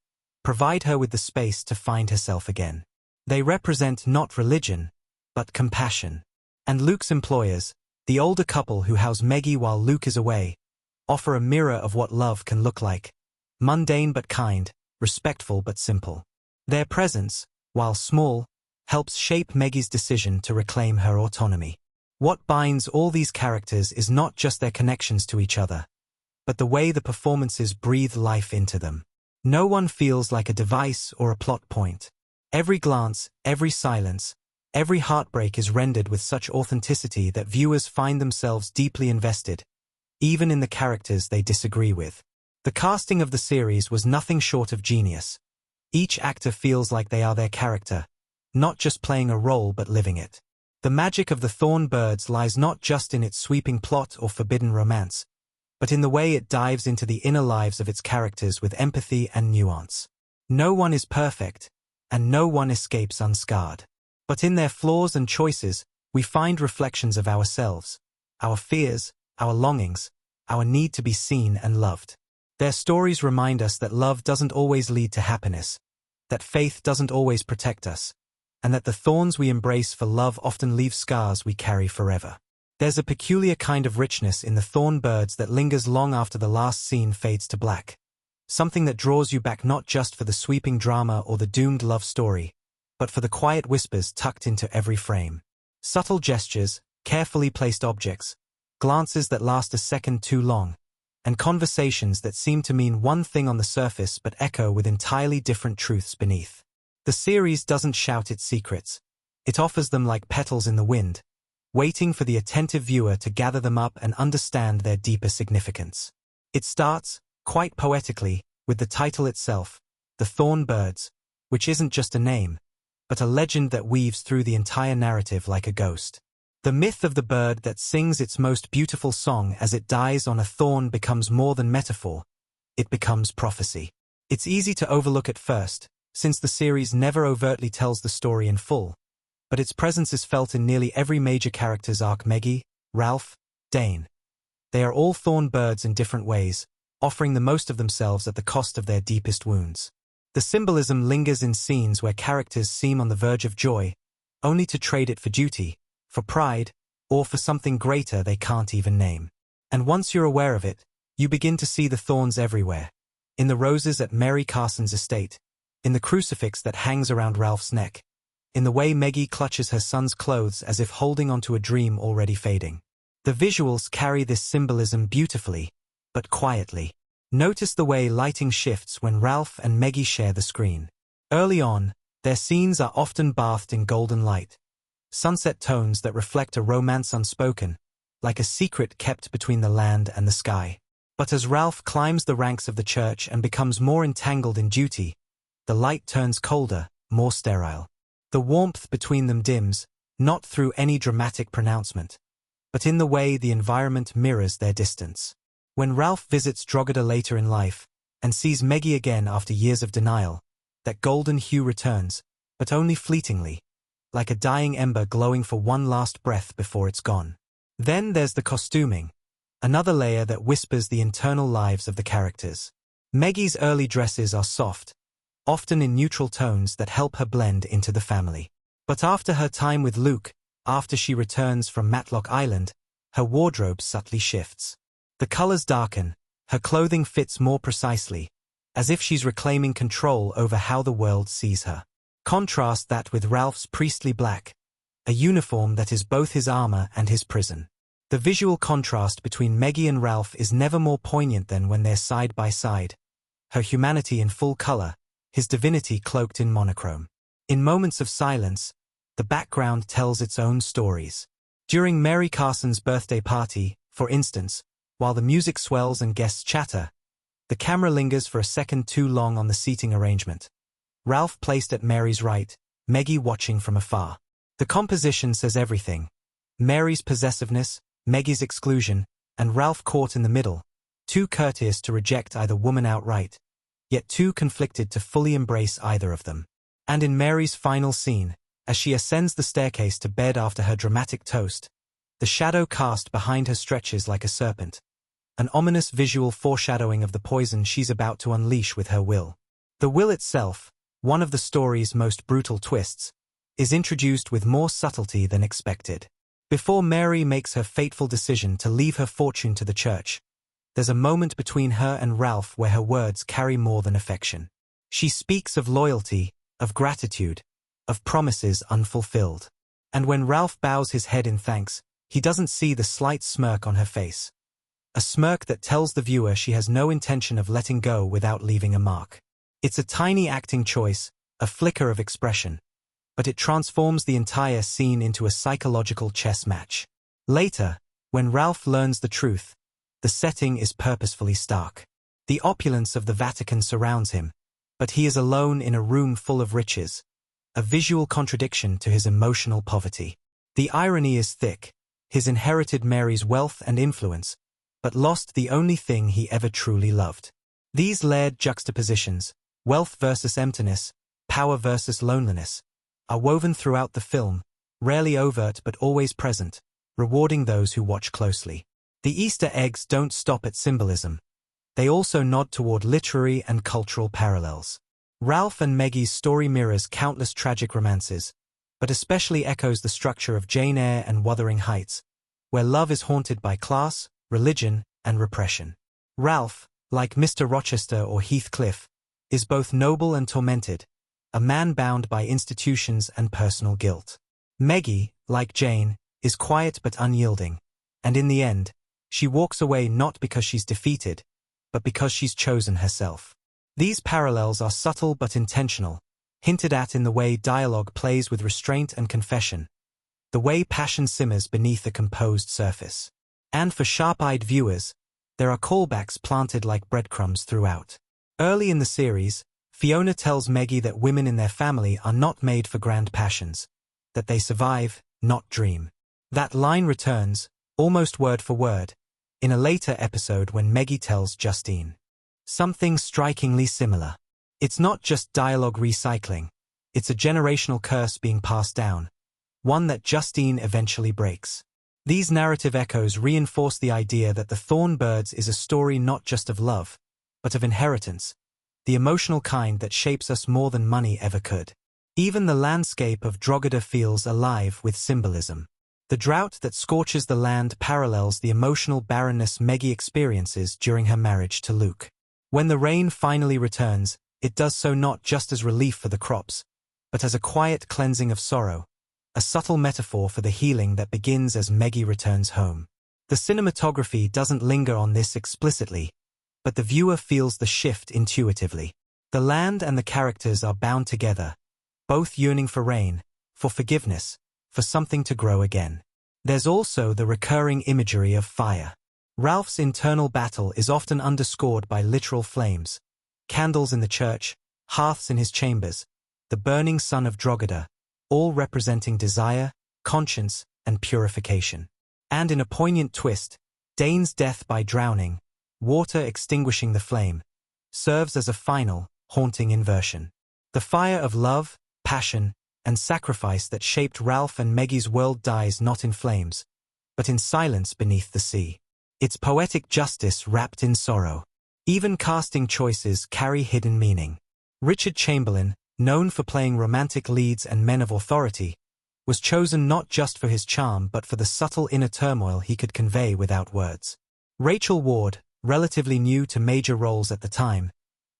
provide her with the space to find herself again. They represent not religion, but compassion. And Luke's employers, the older couple who house Maggie while Luke is away, offer a mirror of what love can look like: mundane but kind, respectful but simple. Their presence, while small, helps shape Maggie's decision to reclaim her autonomy. What binds all these characters is not just their connections to each other, but the way the performances breathe life into them. No one feels like a device or a plot point. Every glance, every silence, every heartbreak is rendered with such authenticity that viewers find themselves deeply invested, even in the characters they disagree with. The casting of the series was nothing short of genius. Each actor feels like they are their character, not just playing a role but living it. The magic of the Thorn Birds lies not just in its sweeping plot or forbidden romance, but in the way it dives into the inner lives of its characters with empathy and nuance. No one is perfect, and no one escapes unscarred. But in their flaws and choices, we find reflections of ourselves, our fears, our longings, our need to be seen and loved. Their stories remind us that love doesn't always lead to happiness, that faith doesn't always protect us, and that the thorns we embrace for love often leave scars we carry forever. There's a peculiar kind of richness in the Thorn Birds that lingers long after the last scene fades to black. Something that draws you back not just for the sweeping drama or the doomed love story, but for the quiet whispers tucked into every frame. Subtle gestures, carefully placed objects, glances that last a second too long, and conversations that seem to mean one thing on the surface but echo with entirely different truths beneath. The series doesn't shout its secrets. It offers them like petals in the wind, waiting for the attentive viewer to gather them up and understand their deeper significance. It starts, quite poetically, with the title itself, The Thorn Birds, which isn't just a name, but a legend that weaves through the entire narrative like a ghost. The myth of the bird that sings its most beautiful song as it dies on a thorn becomes more than metaphor, it becomes prophecy. It's easy to overlook at first, since the series never overtly tells the story in full, but its presence is felt in nearly every major character's arc: Meggie, Ralph, Dane. They are all thorn birds in different ways, offering the most of themselves at the cost of their deepest wounds. The symbolism lingers in scenes where characters seem on the verge of joy, only to trade it for duty, for pride, or for something greater they can't even name. And once you're aware of it, you begin to see the thorns everywhere. In the roses at Mary Carson's estate, in the crucifix that hangs around Ralph's neck, in the way Meggie clutches her son's clothes as if holding onto a dream already fading. The visuals carry this symbolism beautifully, but quietly. Notice the way lighting shifts when Ralph and Meggie share the screen. Early on, their scenes are often bathed in golden light, sunset tones that reflect a romance unspoken, like a secret kept between the land and the sky. But as Ralph climbs the ranks of the church and becomes more entangled in duty, the light turns colder, more sterile. The warmth between them dims, not through any dramatic pronouncement, but in the way the environment mirrors their distance. When Ralph visits Drogheda later in life, and sees Meggie again after years of denial, that golden hue returns, but only fleetingly, like a dying ember glowing for one last breath before it's gone. Then there's the costuming, another layer that whispers the internal lives of the characters. Meggie's early dresses are soft, often in neutral tones that help her blend into the family. But after her time with Luke, after she returns from Matlock Island, her wardrobe subtly shifts. The colors darken, her clothing fits more precisely, as if she's reclaiming control over how the world sees her. Contrast that with Ralph's priestly black, a uniform that is both his armor and his prison. The visual contrast between Meggie and Ralph is never more poignant than when they're side by side, her humanity in full color, his divinity cloaked in monochrome. In moments of silence, the background tells its own stories. During Mary Carson's birthday party, for instance, while the music swells and guests chatter, the camera lingers for a second too long on the seating arrangement. Ralph placed at Mary's right, Meggie watching from afar. The composition says everything. Mary's possessiveness, Meggie's exclusion, and Ralph caught in the middle, too courteous to reject either woman outright, yet too conflicted to fully embrace either of them. And in Mary's final scene, as she ascends the staircase to bed after her dramatic toast, the shadow cast behind her stretches like a serpent, an ominous visual foreshadowing of the poison she's about to unleash with her will. The will itself, one of the story's most brutal twists, is introduced with more subtlety than expected. Before Mary makes her fateful decision to leave her fortune to the church, there's a moment between her and Ralph where her words carry more than affection. She speaks of loyalty, of gratitude, of promises unfulfilled. And when Ralph bows his head in thanks, he doesn't see the slight smirk on her face. A smirk that tells the viewer she has no intention of letting go without leaving a mark. It's a tiny acting choice, a flicker of expression, but it transforms the entire scene into a psychological chess match. Later, when Ralph learns the truth, the setting is purposefully stark. The opulence of the Vatican surrounds him, but he is alone in a room full of riches, a visual contradiction to his emotional poverty. The irony is thick. His inherited Mary's wealth and influence, but lost the only thing he ever truly loved. These layered juxtapositions, wealth versus emptiness, power versus loneliness, are woven throughout the film, rarely overt but always present, rewarding those who watch closely. The Easter eggs don't stop at symbolism. They also nod toward literary and cultural parallels. Ralph and Meggie's story mirrors countless tragic romances, but especially echoes the structure of Jane Eyre and Wuthering Heights, where love is haunted by class, religion, and repression. Ralph, like Mr. Rochester or Heathcliff, is both noble and tormented, a man bound by institutions and personal guilt. Meggie, like Jane, is quiet but unyielding, and in the end, She walks away not because she's defeated, but because she's chosen herself. These parallels are subtle but intentional, hinted at in the way dialogue plays with restraint and confession, the way passion simmers beneath a composed surface. And for sharp-eyed viewers, there are callbacks planted like breadcrumbs throughout. Early in the series, Fiona tells Meggie that women in their family are not made for grand passions, that they survive, not dream. That line returns, almost word for word, in a later episode when Meggie tells Justine something strikingly similar. It's not just dialogue recycling, it's a generational curse being passed down, one that Justine eventually breaks. These narrative echoes reinforce the idea that the Thorn Birds is a story not just of love, but of inheritance, the emotional kind that shapes us more than money ever could. Even the landscape of Drogheda feels alive with symbolism. The drought that scorches the land parallels the emotional barrenness Meggie experiences during her marriage to Luke. When the rain finally returns, it does so not just as relief for the crops, but as a quiet cleansing of sorrow, a subtle metaphor for the healing that begins as Meggie returns home. The cinematography doesn't linger on this explicitly, but the viewer feels the shift intuitively. The land and the characters are bound together, both yearning for rain, for forgiveness, for something to grow again. There's also the recurring imagery of fire. Ralph's internal battle is often underscored by literal flames, candles in the church, hearths in his chambers, the burning sun of Drogheda, all representing desire, conscience, and purification. And in a poignant twist, Dane's death by drowning, water extinguishing the flame, serves as a final, haunting inversion. The fire of love, passion, and sacrifice that shaped Ralph and Meggie's world dies not in flames, but in silence beneath the sea. It's poetic justice wrapped in sorrow. Even casting choices carry hidden meaning. Richard Chamberlain, known for playing romantic leads and men of authority, was chosen not just for his charm but for the subtle inner turmoil he could convey without words. Rachel Ward, relatively new to major roles at the time,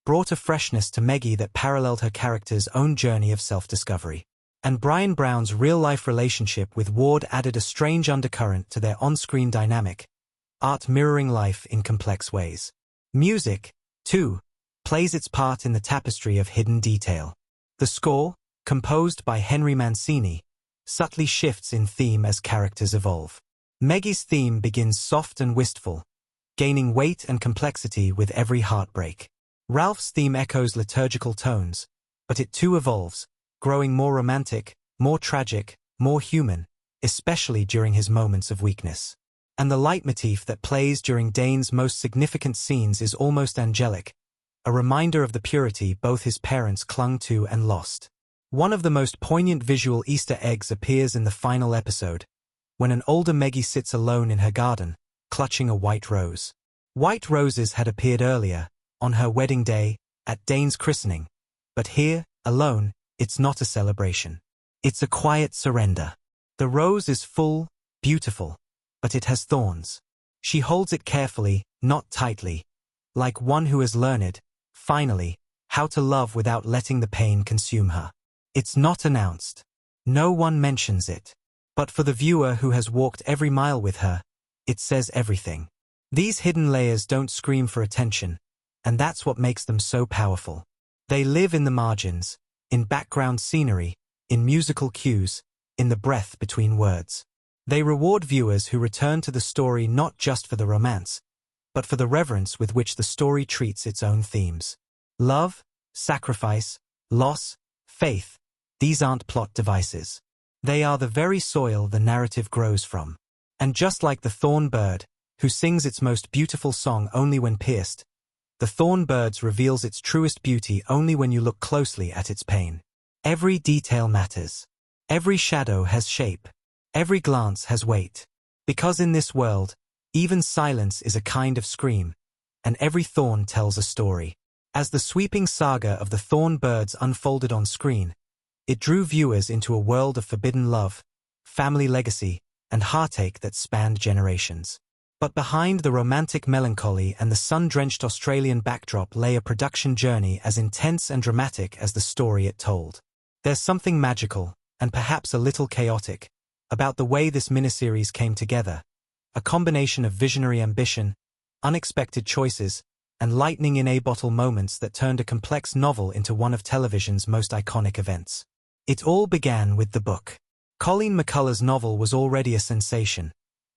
brought a freshness to Meggie that paralleled her character's own journey of self-discovery. And Bryan Brown's real-life relationship with Ward added a strange undercurrent to their on-screen dynamic, art mirroring life in complex ways. Music, too, plays its part in the tapestry of hidden detail. The score, composed by Henry Mancini, subtly shifts in theme as characters evolve. Meggie's theme begins soft and wistful, gaining weight and complexity with every heartbreak. Ralph's theme echoes liturgical tones, but it too evolves, growing more romantic, more tragic, more human, especially during his moments of weakness. And the leitmotif that plays during Dane's most significant scenes is almost angelic, a reminder of the purity both his parents clung to and lost. One of the most poignant visual Easter eggs appears in the final episode, when an older Meggie sits alone in her garden, clutching a white rose. White roses had appeared earlier, on her wedding day, at Dane's christening, but here, alone, it's not a celebration. It's a quiet surrender. The rose is full, beautiful, but it has thorns. She holds it carefully, not tightly, like one who has learned, finally, how to love without letting the pain consume her. It's not announced. No one mentions it. But for the viewer who has walked every mile with her, it says everything. These hidden layers don't scream for attention, and that's what makes them so powerful. They live in the margins, in background scenery, in musical cues, in the breath between words. They reward viewers who return to the story not just for the romance, but for the reverence with which the story treats its own themes. Love, sacrifice, loss, faith, these aren't plot devices. They are the very soil the narrative grows from. And just like the thorn bird, who sings its most beautiful song only when pierced, the Thorn Birds reveals its truest beauty only when you look closely at its pain. Every detail matters. Every shadow has shape. Every glance has weight. Because in this world, even silence is a kind of scream, and every thorn tells a story. As the sweeping saga of the Thorn Birds unfolded on screen, it drew viewers into a world of forbidden love, family legacy, and heartache that spanned generations. But behind the romantic melancholy and the sun-drenched Australian backdrop lay a production journey as intense and dramatic as the story it told. There's something magical, and perhaps a little chaotic, about the way this miniseries came together, a combination of visionary ambition, unexpected choices, and lightning-in-a-bottle moments that turned a complex novel into one of television's most iconic events. It all began with the book. Colleen McCullough's novel was already a sensation,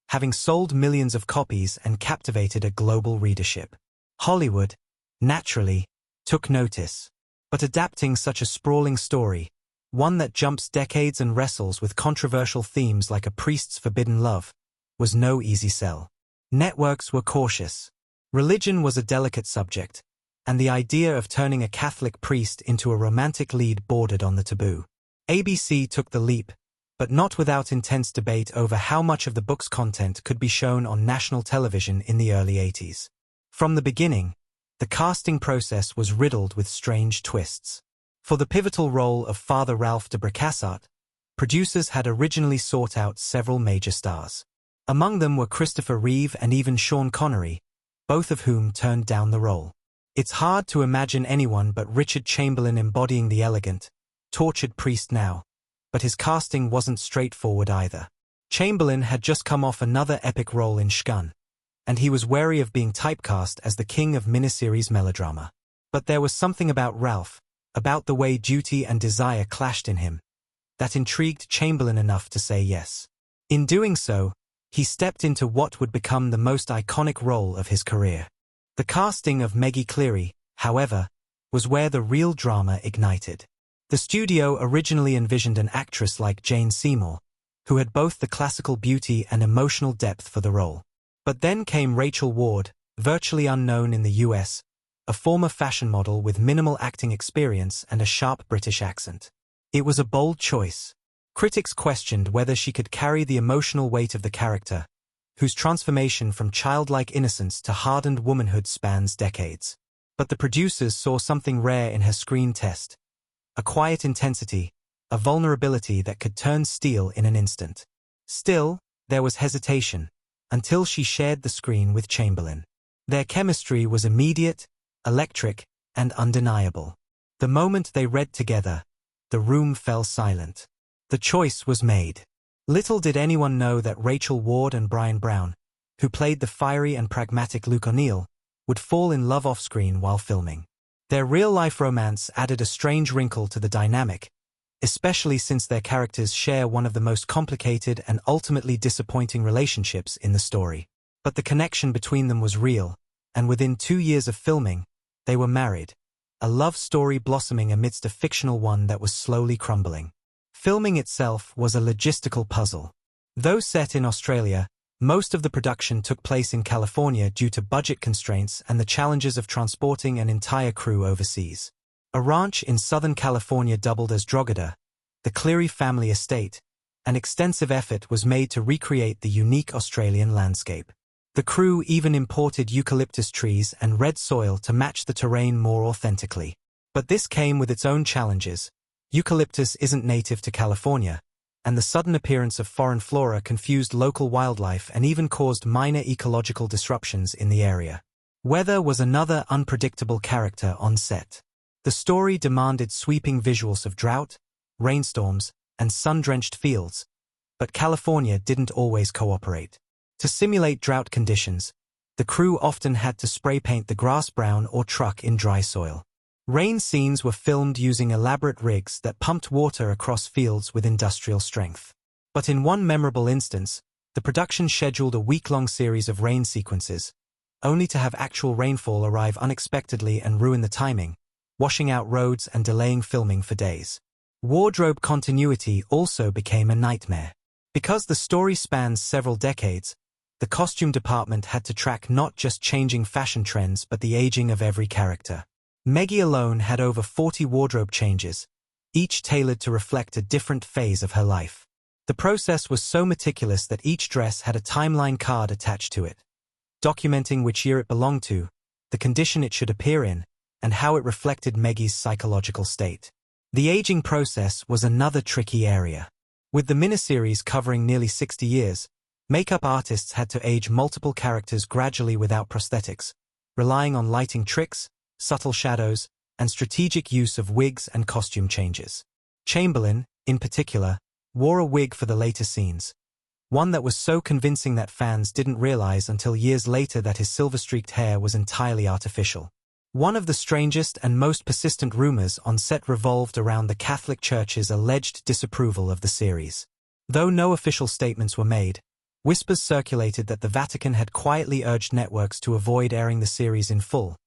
having sold millions of copies and captivated a global readership. Hollywood, naturally, took notice. But adapting such a sprawling story, one that jumps decades and wrestles with controversial themes like a priest's forbidden love, was no easy sell. Networks were cautious. Religion was a delicate subject, and the idea of turning a Catholic priest into a romantic lead bordered on the taboo. ABC took the leap, but not without intense debate over how much of the book's content could be shown on national television in the early 80s. From the beginning, the casting process was riddled with strange twists. For the pivotal role of Father Ralph de Bracassart, producers had originally sought out several major stars. Among them were Christopher Reeve and even Sean Connery, both of whom turned down the role. It's hard to imagine anyone but Richard Chamberlain embodying the elegant, tortured priest now, but his casting wasn't straightforward either. Chamberlain had just come off another epic role in Shgun, and he was wary of being typecast as the king of miniseries melodrama. But there was something about Ralph, about the way duty and desire clashed in him, that intrigued Chamberlain enough to say yes. In doing so, he stepped into what would become the most iconic role of his career. The casting of Maggie Cleary, however, was where the real drama ignited. The studio originally envisioned an actress like Jane Seymour, who had both the classical beauty and emotional depth for the role. But then came Rachel Ward, virtually unknown in the US, a former fashion model with minimal acting experience and a sharp British accent. It was a bold choice. Critics questioned whether she could carry the emotional weight of the character, whose transformation from childlike innocence to hardened womanhood spans decades. But the producers saw something rare in her screen test, a quiet intensity, a vulnerability that could turn steel in an instant. Still, there was hesitation, until she shared the screen with Chamberlain. Their chemistry was immediate, electric, and undeniable. The moment they read together, the room fell silent. The choice was made. Little did anyone know that Rachel Ward and Bryan Brown, who played the fiery and pragmatic Luke O'Neill, would fall in love off-screen while filming. Their real-life romance added a strange wrinkle to the dynamic, especially since their characters share one of the most complicated and ultimately disappointing relationships in the story. But the connection between them was real, and within 2 years of filming, they were married, a love story blossoming amidst a fictional one that was slowly crumbling. Filming itself was a logistical puzzle. Though set in Australia, most of the production took place in California due to budget constraints and the challenges of transporting an entire crew overseas. A ranch in Southern California doubled as Drogheda, the Cleary family estate. An extensive effort was made to recreate the unique Australian landscape. The crew even imported eucalyptus trees and red soil to match the terrain more authentically. But this came with its own challenges. Eucalyptus isn't native to California, and the sudden appearance of foreign flora confused local wildlife and even caused minor ecological disruptions in the area. Weather was another unpredictable character on set. The story demanded sweeping visuals of drought, rainstorms, and sun-drenched fields, but California didn't always cooperate. To simulate drought conditions, the crew often had to spray paint the grass brown or truck in dry soil. Rain scenes were filmed using elaborate rigs that pumped water across fields with industrial strength. But in one memorable instance, the production scheduled a week-long series of rain sequences, only to have actual rainfall arrive unexpectedly and ruin the timing, washing out roads and delaying filming for days. Wardrobe continuity also became a nightmare. Because the story spans several decades, the costume department had to track not just changing fashion trends but the aging of every character. Maggie alone had over 40 wardrobe changes, each tailored to reflect a different phase of her life. The process was so meticulous that each dress had a timeline card attached to it, documenting which year it belonged to, the condition it should appear in, and how it reflected Maggie's psychological state. The aging process was another tricky area. With the miniseries covering nearly 60 years, makeup artists had to age multiple characters gradually without prosthetics, relying on lighting tricks, subtle shadows, and strategic use of wigs and costume changes. Chamberlain, in particular, wore a wig for the later scenes, one that was so convincing that fans didn't realize until years later that his silver-streaked hair was entirely artificial. One of the strangest and most persistent rumors on set revolved around the Catholic Church's alleged disapproval of the series. Though no official statements were made, whispers circulated that the Vatican had quietly urged networks to avoid airing the series in full,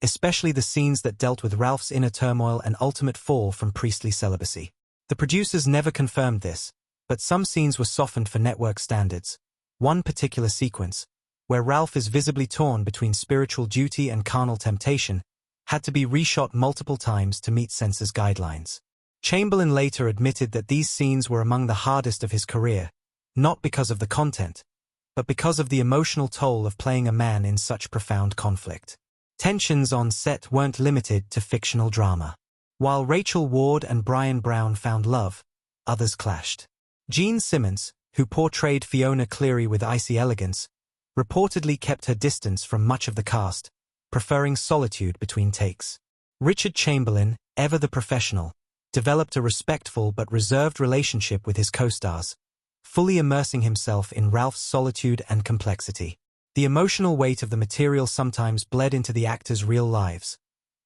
especially the scenes that dealt with Ralph's inner turmoil and ultimate fall from priestly celibacy. The producers never confirmed this, but some scenes were softened for network standards. One particular sequence, where Ralph is visibly torn between spiritual duty and carnal temptation, had to be reshot multiple times to meet censors' guidelines. Chamberlain later admitted that these scenes were among the hardest of his career, not because of the content, but because of the emotional toll of playing a man in such profound conflict. Tensions on set weren't limited to fictional drama. While Rachel Ward and Bryan Brown found love, others clashed. Jean Simmons, who portrayed Fiona Cleary with icy elegance, reportedly kept her distance from much of the cast, preferring solitude between takes. Richard Chamberlain, ever the professional, developed a respectful but reserved relationship with his co-stars, fully immersing himself in Ralph's solitude and complexity. The emotional weight of the material sometimes bled into the actors' real lives.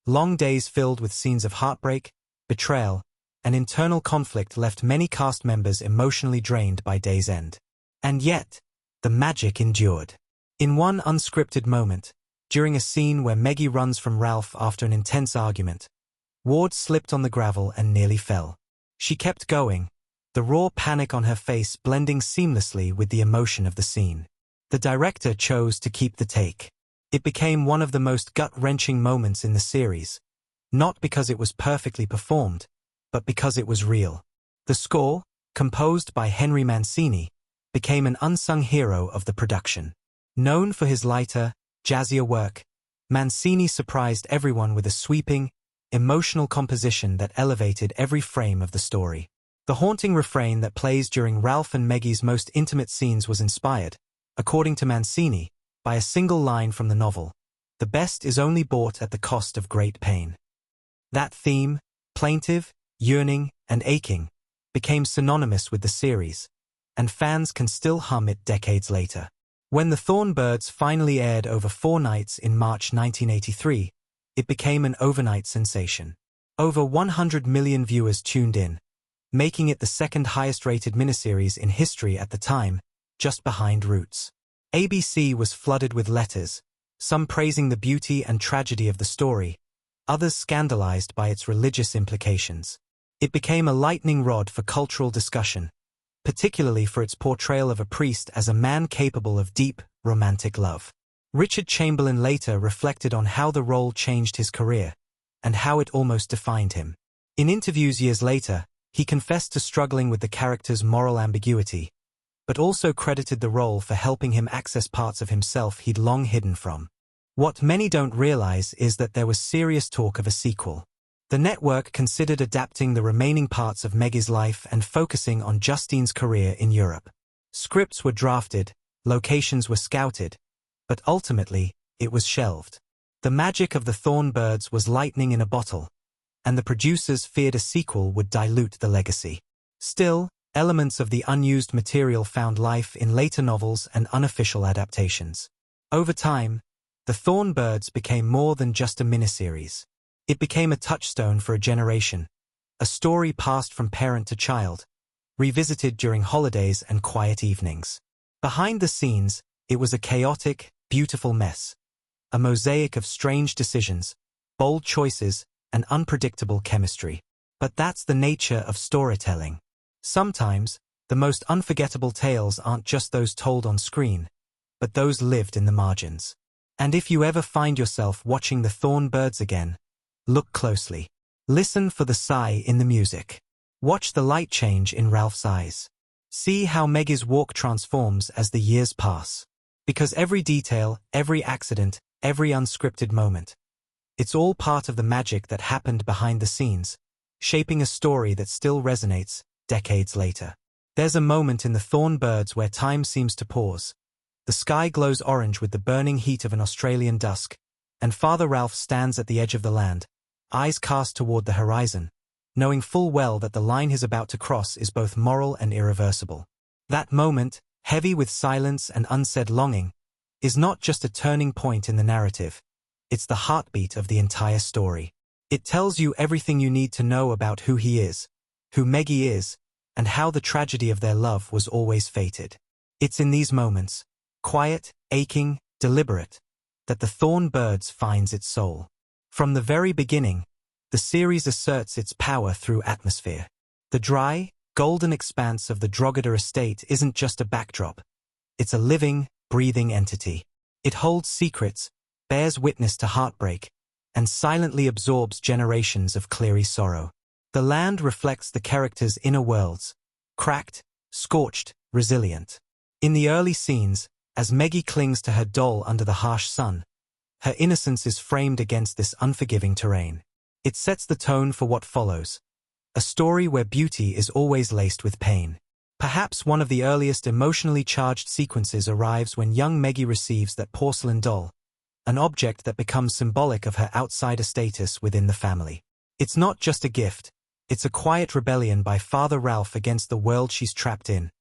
Long days filled with scenes of heartbreak, betrayal, and internal conflict left many cast members emotionally drained by day's end. And yet, the magic endured. In one unscripted moment, during a scene where Maggie runs from Ralph after an intense argument, Ward slipped on the gravel and nearly fell. She kept going, the raw panic on her face blending seamlessly with the emotion of the scene. The director chose to keep the take. It became one of the most gut-wrenching moments in the series, not because it was perfectly performed, but because it was real. The score, composed by Henry Mancini, became an unsung hero of the production. Known for his lighter, jazzier work, Mancini surprised everyone with a sweeping, emotional composition that elevated every frame of the story. The haunting refrain that plays during Ralph and Maggie's most intimate scenes was inspired, according to Mancini, by a single line from the novel, "The best is only bought at the cost of great pain." That theme, plaintive, yearning, and aching, became synonymous with the series, and fans can still hum it decades later. When the Thorn Birds finally aired over 4 nights in March 1983, it became an overnight sensation. Over 100 million viewers tuned in, making it the second highest-rated miniseries in history at the time, just behind Roots. ABC was flooded with letters, some praising the beauty and tragedy of the story, others scandalized by its religious implications. It became a lightning rod for cultural discussion, particularly for its portrayal of a priest as a man capable of deep, romantic love. Richard Chamberlain later reflected on how the role changed his career, and how it almost defined him. In interviews years later, he confessed to struggling with the character's moral ambiguity, but also credited the role for helping him access parts of himself he'd long hidden from. What many don't realize is that there was serious talk of a sequel. The network considered adapting the remaining parts of Maggie's life and focusing on Justine's career in Europe. Scripts were drafted, locations were scouted, but ultimately, it was shelved. The magic of the Thorn Birds was lightning in a bottle, and the producers feared a sequel would dilute the legacy. Still, elements of the unused material found life in later novels and unofficial adaptations. Over time, the Thorn Birds became more than just a miniseries. It became a touchstone for a generation, a story passed from parent to child, revisited during holidays and quiet evenings. Behind the scenes, it was a chaotic, beautiful mess, a mosaic of strange decisions, bold choices, and unpredictable chemistry. But that's the nature of storytelling. Sometimes, the most unforgettable tales aren't just those told on screen, but those lived in the margins. And if you ever find yourself watching the Thorn Birds again, look closely. Listen for the sigh in the music. Watch the light change in Ralph's eyes. See how Maggie's walk transforms as the years pass. Because every detail, every accident, every unscripted moment, it's all part of the magic that happened behind the scenes, shaping a story that still resonates decades later. There's a moment in the Thorn Birds where time seems to pause. The sky glows orange with the burning heat of an Australian dusk, and Father Ralph stands at the edge of the land, eyes cast toward the horizon, knowing full well that the line he's about to cross is both moral and irreversible. That moment, heavy with silence and unsaid longing, is not just a turning point in the narrative. It's the heartbeat of the entire story. It tells you everything you need to know about who he is, who Meggie is, and how the tragedy of their love was always fated. It's in these moments, quiet, aching, deliberate, that the Thorn Birds finds its soul. From the very beginning, the series asserts its power through atmosphere. The dry, golden expanse of the Drogheda estate isn't just a backdrop. It's a living, breathing entity. It holds secrets, bears witness to heartbreak, and silently absorbs generations of Cleary sorrow. The land reflects the characters' inner worlds, cracked, scorched, resilient. In the early scenes, as Meggie clings to her doll under the harsh sun, her innocence is framed against this unforgiving terrain. It sets the tone for what follows, a story where beauty is always laced with pain. Perhaps one of the earliest emotionally charged sequences arrives when young Meggie receives that porcelain doll, an object that becomes symbolic of her outsider status within the family. It's not just a gift, it's a quiet rebellion by Father Ralph against the world she's trapped in,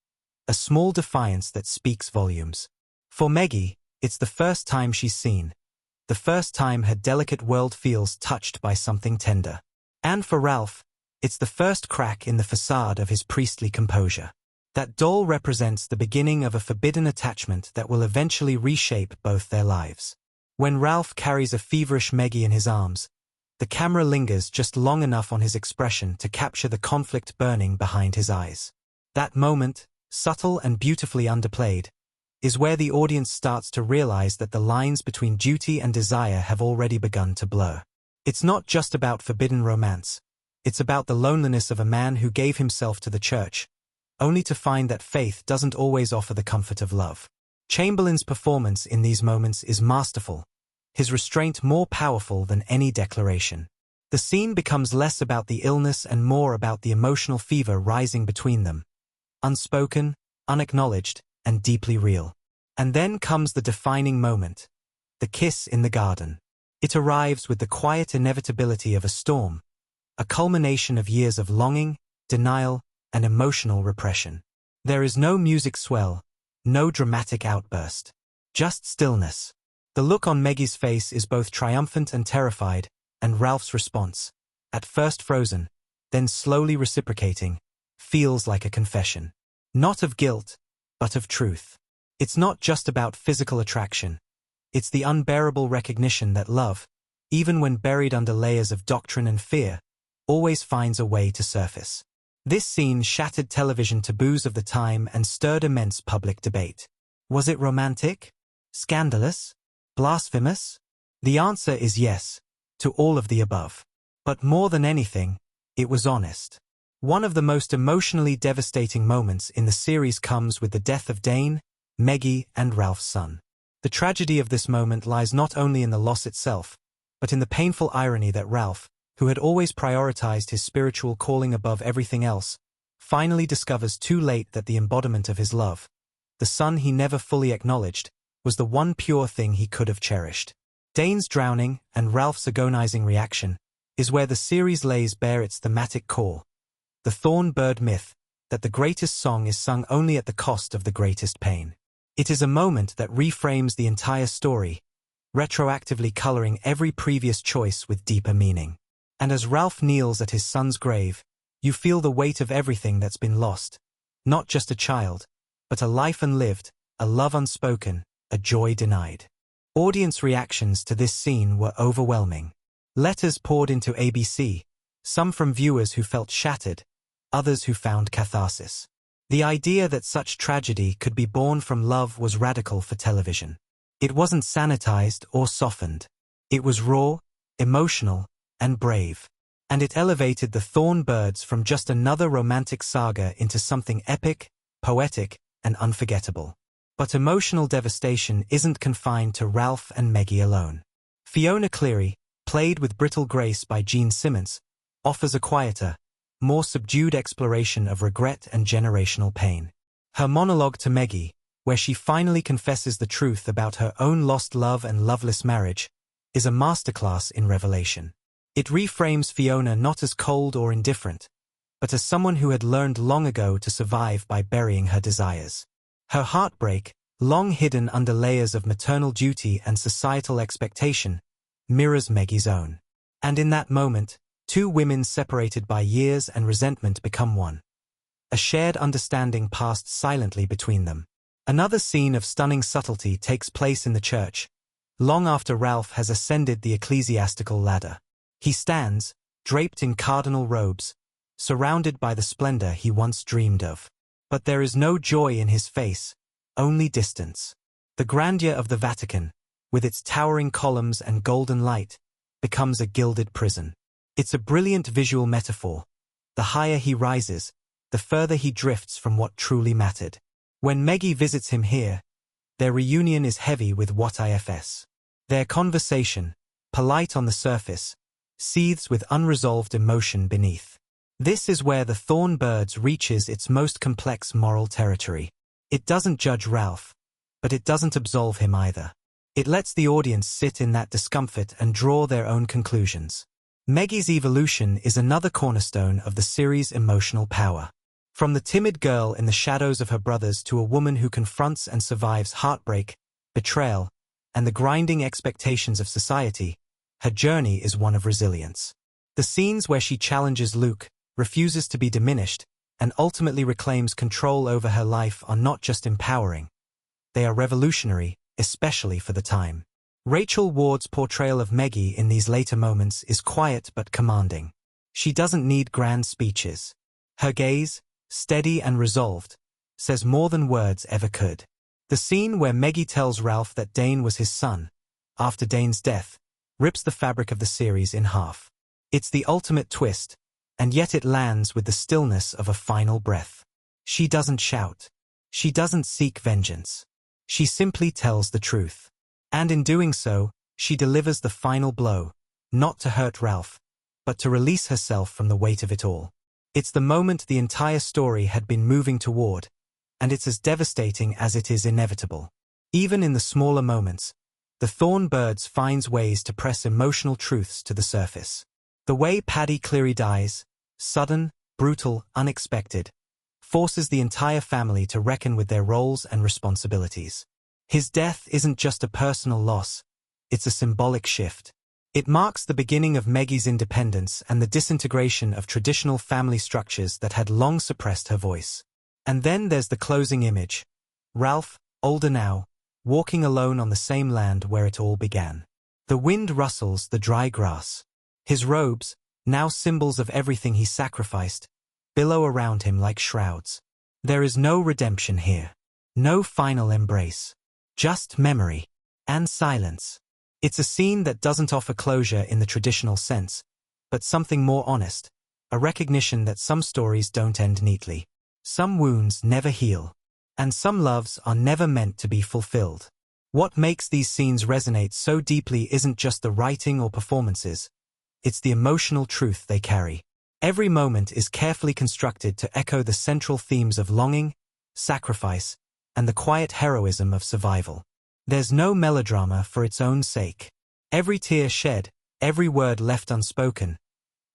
a small defiance that speaks volumes. For Meggie, it's the first time she's seen, the first time her delicate world feels touched by something tender. And for Ralph, it's the first crack in the facade of his priestly composure. That doll represents the beginning of a forbidden attachment that will eventually reshape both their lives. When Ralph carries a feverish Meggie in his arms, the camera lingers just long enough on his expression to capture the conflict burning behind his eyes. That moment, subtle and beautifully underplayed, is where the audience starts to realize that the lines between duty and desire have already begun to blur. It's not just about forbidden romance. It's about the loneliness of a man who gave himself to the church, only to find that faith doesn't always offer the comfort of love. Chamberlain's performance in these moments is masterful, his restraint more powerful than any declaration. The scene becomes less about the illness and more about the emotional fever rising between them, unspoken, unacknowledged, and deeply real. And then comes the defining moment, the kiss in the garden. It arrives with the quiet inevitability of a storm, a culmination of years of longing, denial, and emotional repression. There is no music swell, no dramatic outburst, just stillness. The look on Meggie's face is both triumphant and terrified, and Ralph's response, at first frozen, then slowly reciprocating, feels like a confession. Not of guilt, but of truth. It's not just about physical attraction. It's the unbearable recognition that love, even when buried under layers of doctrine and fear, always finds a way to surface. This scene shattered television taboos of the time and stirred immense public debate. Was it romantic? Scandalous? Blasphemous? The answer is yes, to all of the above. But more than anything, it was honest. One of the most emotionally devastating moments in the series comes with the death of Dane, Meggie, and Ralph's son. The tragedy of this moment lies not only in the loss itself, but in the painful irony that Ralph, who had always prioritized his spiritual calling above everything else, finally discovers too late that the embodiment of his love, the son he never fully acknowledged, was the one pure thing he could have cherished. Dane's drowning, and Ralph's agonizing reaction, is where the series lays bare its thematic core. The Thorn Bird myth, that the greatest song is sung only at the cost of the greatest pain. It is a moment that reframes the entire story, retroactively coloring every previous choice with deeper meaning. And as Ralph kneels at his son's grave, you feel the weight of everything that's been lost. Not just a child, but a life unlived, a love unspoken, a joy denied. Audience reactions to this scene were overwhelming. Letters poured into ABC, some from viewers who felt shattered, others who found catharsis. The idea that such tragedy could be born from love was radical for television. It wasn't sanitized or softened. It was raw, emotional, and brave. And it elevated the Thorn Birds from just another romantic saga into something epic, poetic, and unforgettable. But emotional devastation isn't confined to Ralph and Meggie alone. Fiona Cleary, played with brittle grace by Simmons, offers a quieter, more subdued exploration of regret and generational pain. Her monologue to Meggie, where she finally confesses the truth about her own lost love and loveless marriage, is a masterclass in revelation. It reframes Fiona not as cold or indifferent, but as someone who had learned long ago to survive by burying her desires. Her heartbreak, long hidden under layers of maternal duty and societal expectation, mirrors Maggie's own. And in that moment, two women separated by years and resentment become one. A shared understanding passed silently between them. Another scene of stunning subtlety takes place in the church, long after Ralph has ascended the ecclesiastical ladder. He stands, draped in cardinal robes, surrounded by the splendor he once dreamed of. But there is no joy in his face, only distance. The grandeur of the Vatican, with its towering columns and golden light, becomes a gilded prison. It's a brilliant visual metaphor. The higher he rises, the further he drifts from what truly mattered. When Maggie visits him here, their reunion is heavy with what ifs. Their conversation, polite on the surface, seethes with unresolved emotion beneath. This is where the Thorn Birds reaches its most complex moral territory. It doesn't judge Ralph, but it doesn't absolve him either. It lets the audience sit in that discomfort and draw their own conclusions. Maggie's evolution is another cornerstone of the series' emotional power. From the timid girl in the shadows of her brothers to a woman who confronts and survives heartbreak, betrayal, and the grinding expectations of society, her journey is one of resilience. The scenes where she challenges Luke, refuses to be diminished, and ultimately reclaims control over her life are not just empowering. They are revolutionary, especially for the time. Rachel Ward's portrayal of Maggie in these later moments is quiet but commanding. She doesn't need grand speeches. Her gaze, steady and resolved, says more than words ever could. The scene where Maggie tells Ralph that Dane was his son, after Dane's death, rips the fabric of the series in half. It's the ultimate twist, and yet it lands with the stillness of a final breath. She doesn't shout. She doesn't seek vengeance. She simply tells the truth. And in doing so, she delivers the final blow, not to hurt Ralph, but to release herself from the weight of it all. It's the moment the entire story had been moving toward, and it's as devastating as it is inevitable. Even in the smaller moments, the Thorn Birds finds ways to press emotional truths to the surface. The way Paddy Cleary dies, sudden, brutal, unexpected, forces the entire family to reckon with their roles and responsibilities. His death isn't just a personal loss, it's a symbolic shift. It marks the beginning of Maggie's independence and the disintegration of traditional family structures that had long suppressed her voice. And then there's the closing image. Ralph, older now, walking alone on the same land where it all began. The wind rustles the dry grass. His robes, now symbols of everything he sacrificed, billow around him like shrouds. There is no redemption here. No final embrace. Just memory. And silence. It's a scene that doesn't offer closure in the traditional sense, but something more honest, a recognition that some stories don't end neatly. Some wounds never heal. And some loves are never meant to be fulfilled. What makes these scenes resonate so deeply isn't just the writing or performances. It's the emotional truth they carry. Every moment is carefully constructed to echo the central themes of longing, sacrifice, and the quiet heroism of survival. There's no melodrama for its own sake. Every tear shed, every word left unspoken,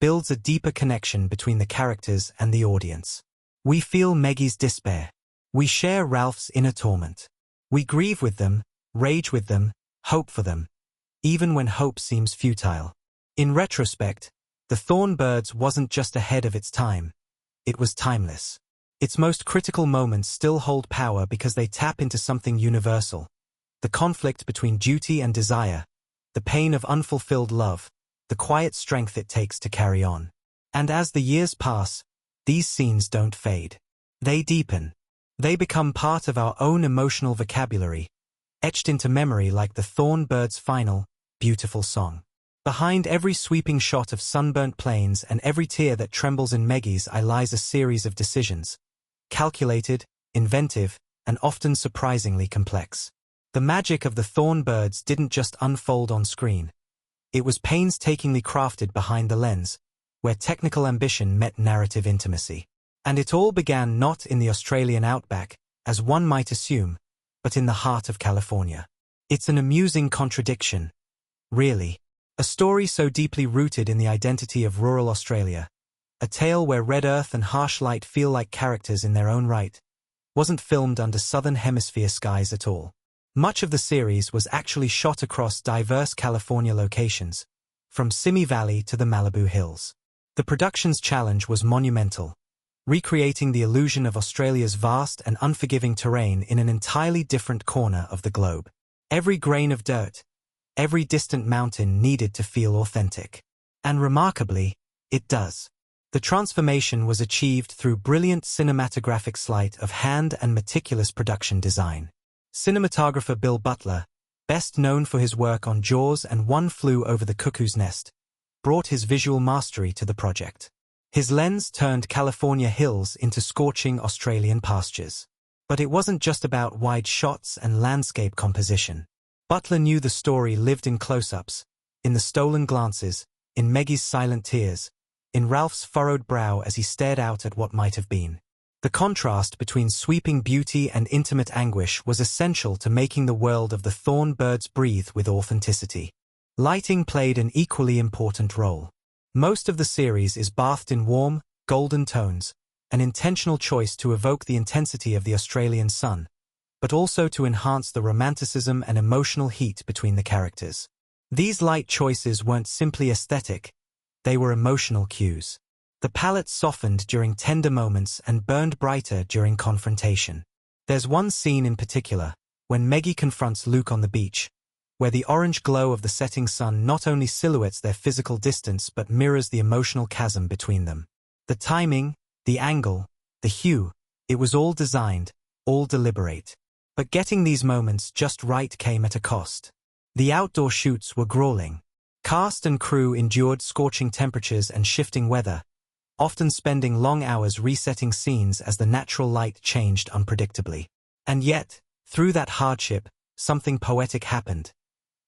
builds a deeper connection between the characters and the audience. We feel Maggie's despair. We share Ralph's inner torment. We grieve with them, rage with them, hope for them, even when hope seems futile. In retrospect, the Thorn Birds wasn't just ahead of its time. It was timeless. Its most critical moments still hold power because they tap into something universal. The conflict between duty and desire, the pain of unfulfilled love, the quiet strength it takes to carry on. And as the years pass, these scenes don't fade. They deepen. They become part of our own emotional vocabulary, etched into memory like the Thorn Birds' final, beautiful song. Behind every sweeping shot of sunburnt plains and every tear that trembles in Maggie's eye lies a series of decisions. Calculated, inventive, and often surprisingly complex. The magic of the Thorn Birds didn't just unfold on screen. It was painstakingly crafted behind the lens, where technical ambition met narrative intimacy. And it all began not in the Australian outback, as one might assume, but in the heart of California. It's an amusing contradiction. Really. A story so deeply rooted in the identity of rural Australia. A tale where red earth and harsh light feel like characters in their own right. wasn't filmed under Southern Hemisphere skies at all. Much of the series was actually shot across diverse California locations, from Simi Valley to the Malibu Hills. The production's challenge was monumental, recreating the illusion of Australia's vast and unforgiving terrain in an entirely different corner of the globe. Every grain of dirt, every distant mountain needed to feel authentic. And remarkably, it does. The transformation was achieved through brilliant cinematographic sleight of hand and meticulous production design. Cinematographer Bill Butler, best known for his work on Jaws and One Flew Over the Cuckoo's Nest, brought his visual mastery to the project. His lens turned California hills into scorching Australian pastures. But it wasn't just about wide shots and landscape composition. Butler knew the story lived in close-ups, in the stolen glances, in Maggie's silent tears, in Ralph's furrowed brow as he stared out at what might have been. The contrast between sweeping beauty and intimate anguish was essential to making the world of the Thorn Birds breathe with authenticity. Lighting played an equally important role. Most of the series is bathed in warm, golden tones, an intentional choice to evoke the intensity of the Australian sun, but also to enhance the romanticism and emotional heat between the characters. These light choices weren't simply aesthetic, they were emotional cues. The palette softened during tender moments and burned brighter during confrontation. There's one scene in particular, when Maggie confronts Luke on the beach, where the orange glow of the setting sun not only silhouettes their physical distance but mirrors the emotional chasm between them. The timing, the angle, the hue, it was all designed, all deliberate. But getting these moments just right came at a cost. The outdoor shoots were grueling. Cast and crew endured scorching temperatures and shifting weather, often spending long hours resetting scenes as the natural light changed unpredictably. And yet, through that hardship, something poetic happened.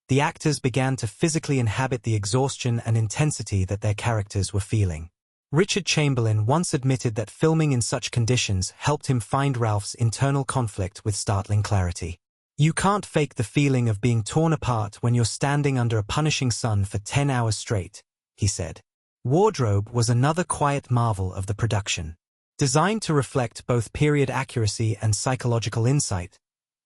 The actors began to physically inhabit the exhaustion and intensity that their characters were feeling. Richard Chamberlain once admitted that filming in such conditions helped him find Ralph's internal conflict with startling clarity. You can't fake the feeling of being torn apart when you're standing under a punishing sun for 10 hours straight, he said. Wardrobe was another quiet marvel of the production. Designed to reflect both period accuracy and psychological insight,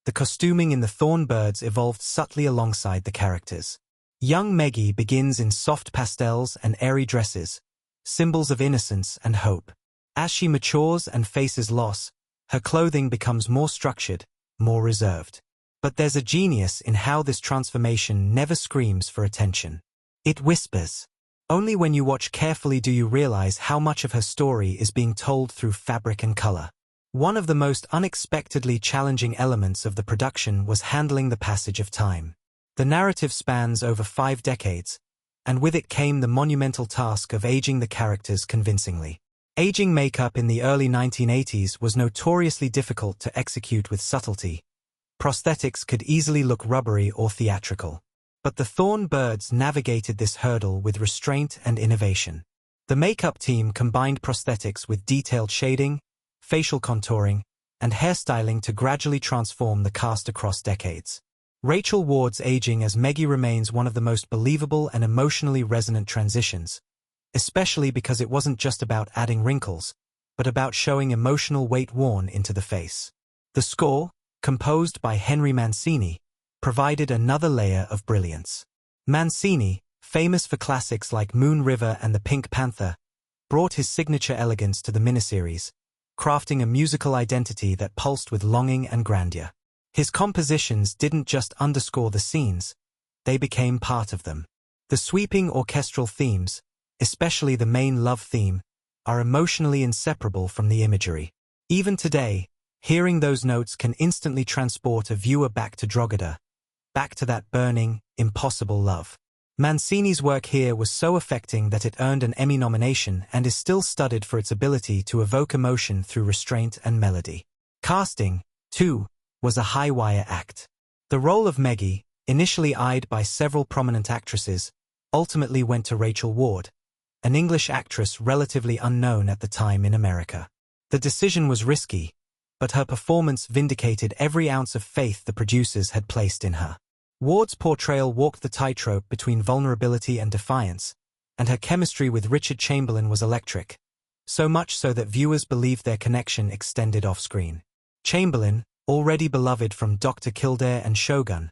the costuming in the Thorn Birds evolved subtly alongside the characters. Young Maggie begins in soft pastels and airy dresses, symbols of innocence and hope. As she matures and faces loss, her clothing becomes more structured, more reserved. But there's a genius in how this transformation never screams for attention. It whispers. Only when you watch carefully do you realize how much of her story is being told through fabric and color. One of the most unexpectedly challenging elements of the production was handling the passage of time. The narrative spans over 5 decades, and with it came the monumental task of aging the characters convincingly. Aging makeup in the early 1980s was notoriously difficult to execute with subtlety. Prosthetics could easily look rubbery or theatrical. But the Thorn Birds navigated this hurdle with restraint and innovation. The makeup team combined prosthetics with detailed shading, facial contouring, and hairstyling to gradually transform the cast across decades. Rachel Ward's aging as Maggie remains one of the most believable and emotionally resonant transitions, especially because it wasn't just about adding wrinkles, but about showing emotional weight worn into the face. The score, composed by Henry Mancini, provided another layer of brilliance. Mancini, famous for classics like Moon River and The Pink Panther, brought his signature elegance to the miniseries, crafting a musical identity that pulsed with longing and grandeur. His compositions didn't just underscore the scenes, they became part of them. The sweeping orchestral themes, especially the main love theme, are emotionally inseparable from the imagery. Even today, hearing those notes can instantly transport a viewer back to Drogheda, back to that burning, impossible love. Mancini's work here was so affecting that it earned an Emmy nomination and is still studied for its ability to evoke emotion through restraint and melody. Casting, too, was a high-wire act. The role of Maggie, initially eyed by several prominent actresses, ultimately went to Rachel Ward, an English actress relatively unknown at the time in America. The decision was risky, but her performance vindicated every ounce of faith the producers had placed in her. Ward's portrayal walked the tightrope between vulnerability and defiance, and her chemistry with Richard Chamberlain was electric, so much so that viewers believed their connection extended off-screen. Chamberlain, already beloved from Dr. Kildare and Shogun,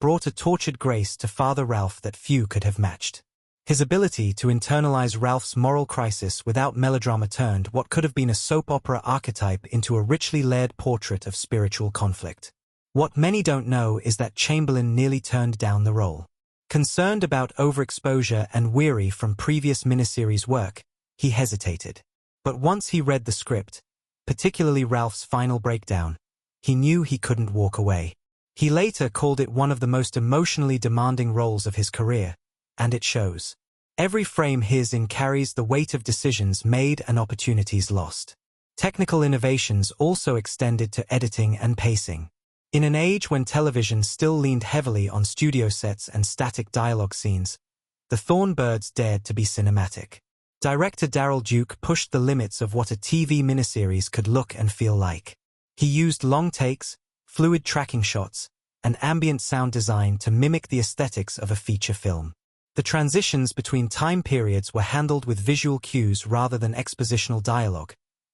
brought a tortured grace to Father Ralph that few could have matched. His ability to internalize Ralph's moral crisis without melodrama turned what could have been a soap opera archetype into a richly layered portrait of spiritual conflict. What many don't know is that Chamberlain nearly turned down the role. Concerned about overexposure and weary from previous miniseries work, he hesitated. But once he read the script, particularly Ralph's final breakdown, he knew he couldn't walk away. He later called it one of the most emotionally demanding roles of his career, and it shows. Every frame he's in carries the weight of decisions made and opportunities lost. Technical innovations also extended to editing and pacing. In an age when television still leaned heavily on studio sets and static dialogue scenes, the Thorn Birds dared to be cinematic. Director Daryl Duke pushed the limits of what a TV miniseries could look and feel like. He used long takes, fluid tracking shots, and ambient sound design to mimic the aesthetics of a feature film. The transitions between time periods were handled with visual cues rather than expositional dialogue.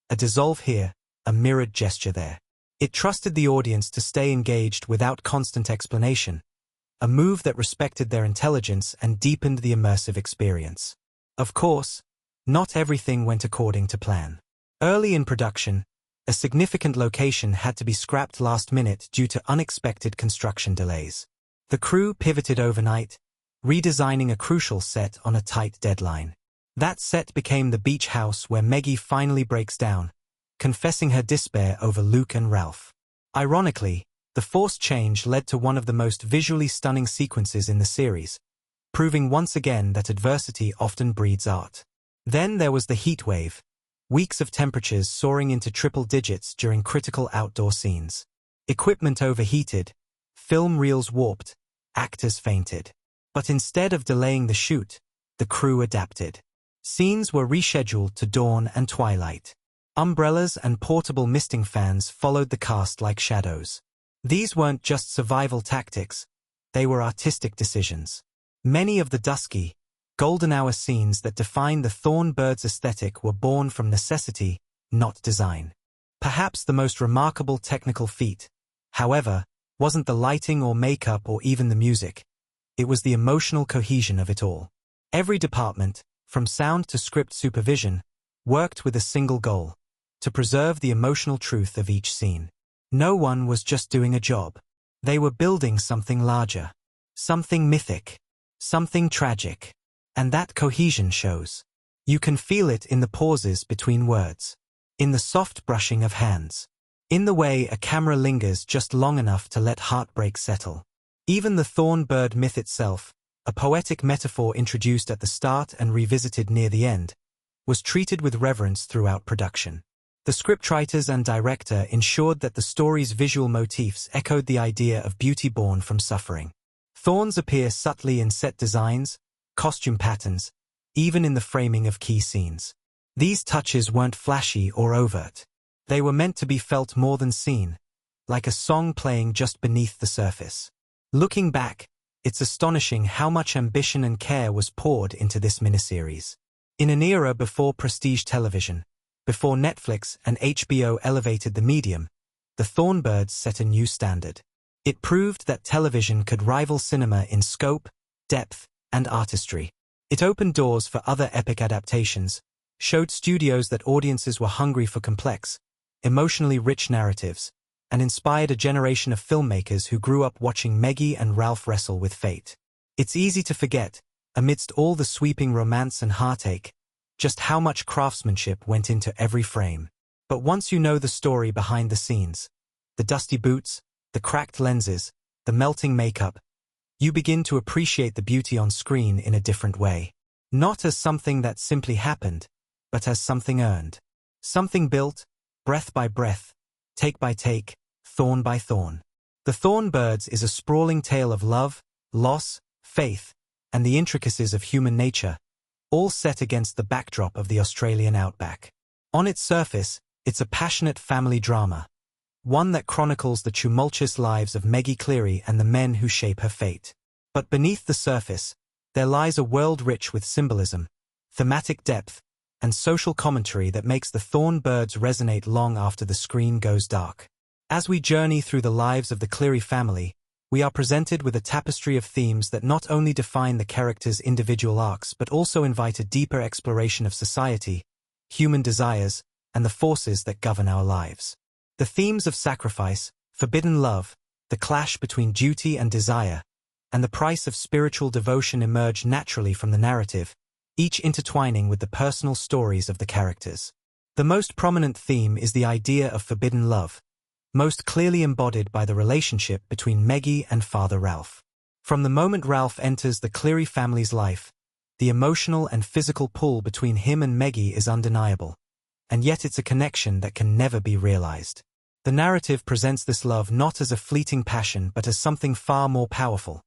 A dissolve here, a mirrored gesture there. It trusted the audience to stay engaged without constant explanation, a move that respected their intelligence and deepened the immersive experience. Of course, not everything went according to plan. Early in production, a significant location had to be scrapped last minute due to unexpected construction delays. The crew pivoted overnight, redesigning a crucial set on a tight deadline. That set became the beach house where Meggie finally breaks down, confessing her despair over Luke and Ralph. Ironically, the forced change led to one of the most visually stunning sequences in the series, proving once again that adversity often breeds art. Then there was the heat wave, weeks of temperatures soaring into triple digits during critical outdoor scenes. Equipment overheated, film reels warped, actors fainted. But instead of delaying the shoot, the crew adapted. Scenes were rescheduled to dawn and twilight. Umbrellas and portable misting fans followed the cast like shadows. These weren't just survival tactics, they were artistic decisions. Many of the dusky, golden hour scenes that define the Thorn Birds aesthetic were born from necessity, not design. Perhaps the most remarkable technical feat, however, wasn't the lighting or makeup or even the music. It was the emotional cohesion of it all. Every department, from sound to script supervision, worked with a single goal: to preserve the emotional truth of each scene. No one was just doing a job. They were building something larger, something mythic, something tragic. And that cohesion shows. You can feel it in the pauses between words, in the soft brushing of hands, in the way a camera lingers just long enough to let heartbreak settle. Even the Thorn Bird myth itself, a poetic metaphor introduced at the start and revisited near the end, was treated with reverence throughout production. The scriptwriters and director ensured that the story's visual motifs echoed the idea of beauty born from suffering. Thorns appear subtly in set designs, costume patterns, even in the framing of key scenes. These touches weren't flashy or overt. They were meant to be felt more than seen, like a song playing just beneath the surface. Looking back, it's astonishing how much ambition and care was poured into this miniseries. In an era before prestige television, before Netflix and HBO elevated the medium, the Thorn Birds set a new standard. It proved that television could rival cinema in scope, depth, and artistry. It opened doors for other epic adaptations, showed studios that audiences were hungry for complex, emotionally rich narratives, and inspired a generation of filmmakers who grew up watching Meggie and Ralph wrestle with fate. It's easy to forget, amidst all the sweeping romance and heartache, just how much craftsmanship went into every frame. But once you know the story behind the scenes, the dusty boots, the cracked lenses, the melting makeup, you begin to appreciate the beauty on screen in a different way. Not as something that simply happened, but as something earned. Something built, breath by breath, take by take, thorn by thorn. The Thorn Birds is a sprawling tale of love, loss, faith, and the intricacies of human nature, all set against the backdrop of the Australian outback. On its surface, it's a passionate family drama, one that chronicles the tumultuous lives of Meggie Cleary and the men who shape her fate. But beneath the surface, there lies a world rich with symbolism, thematic depth, and social commentary that makes the Thorn Birds resonate long after the screen goes dark. As we journey through the lives of the Kiley family, we are presented with a tapestry of themes that not only define the characters' individual arcs but also invite a deeper exploration of society, human desires, and the forces that govern our lives. The themes of sacrifice, forbidden love, the clash between duty and desire, and the price of spiritual devotion emerge naturally from the narrative, each intertwining with the personal stories of the characters. The most prominent theme is the idea of forbidden love, most clearly embodied by the relationship between Maggie and Father Ralph. From the moment Ralph enters the Kiley family's life, the emotional and physical pull between him and Maggie is undeniable, and yet it's a connection that can never be realized. The narrative presents this love not as a fleeting passion but as something far more powerful,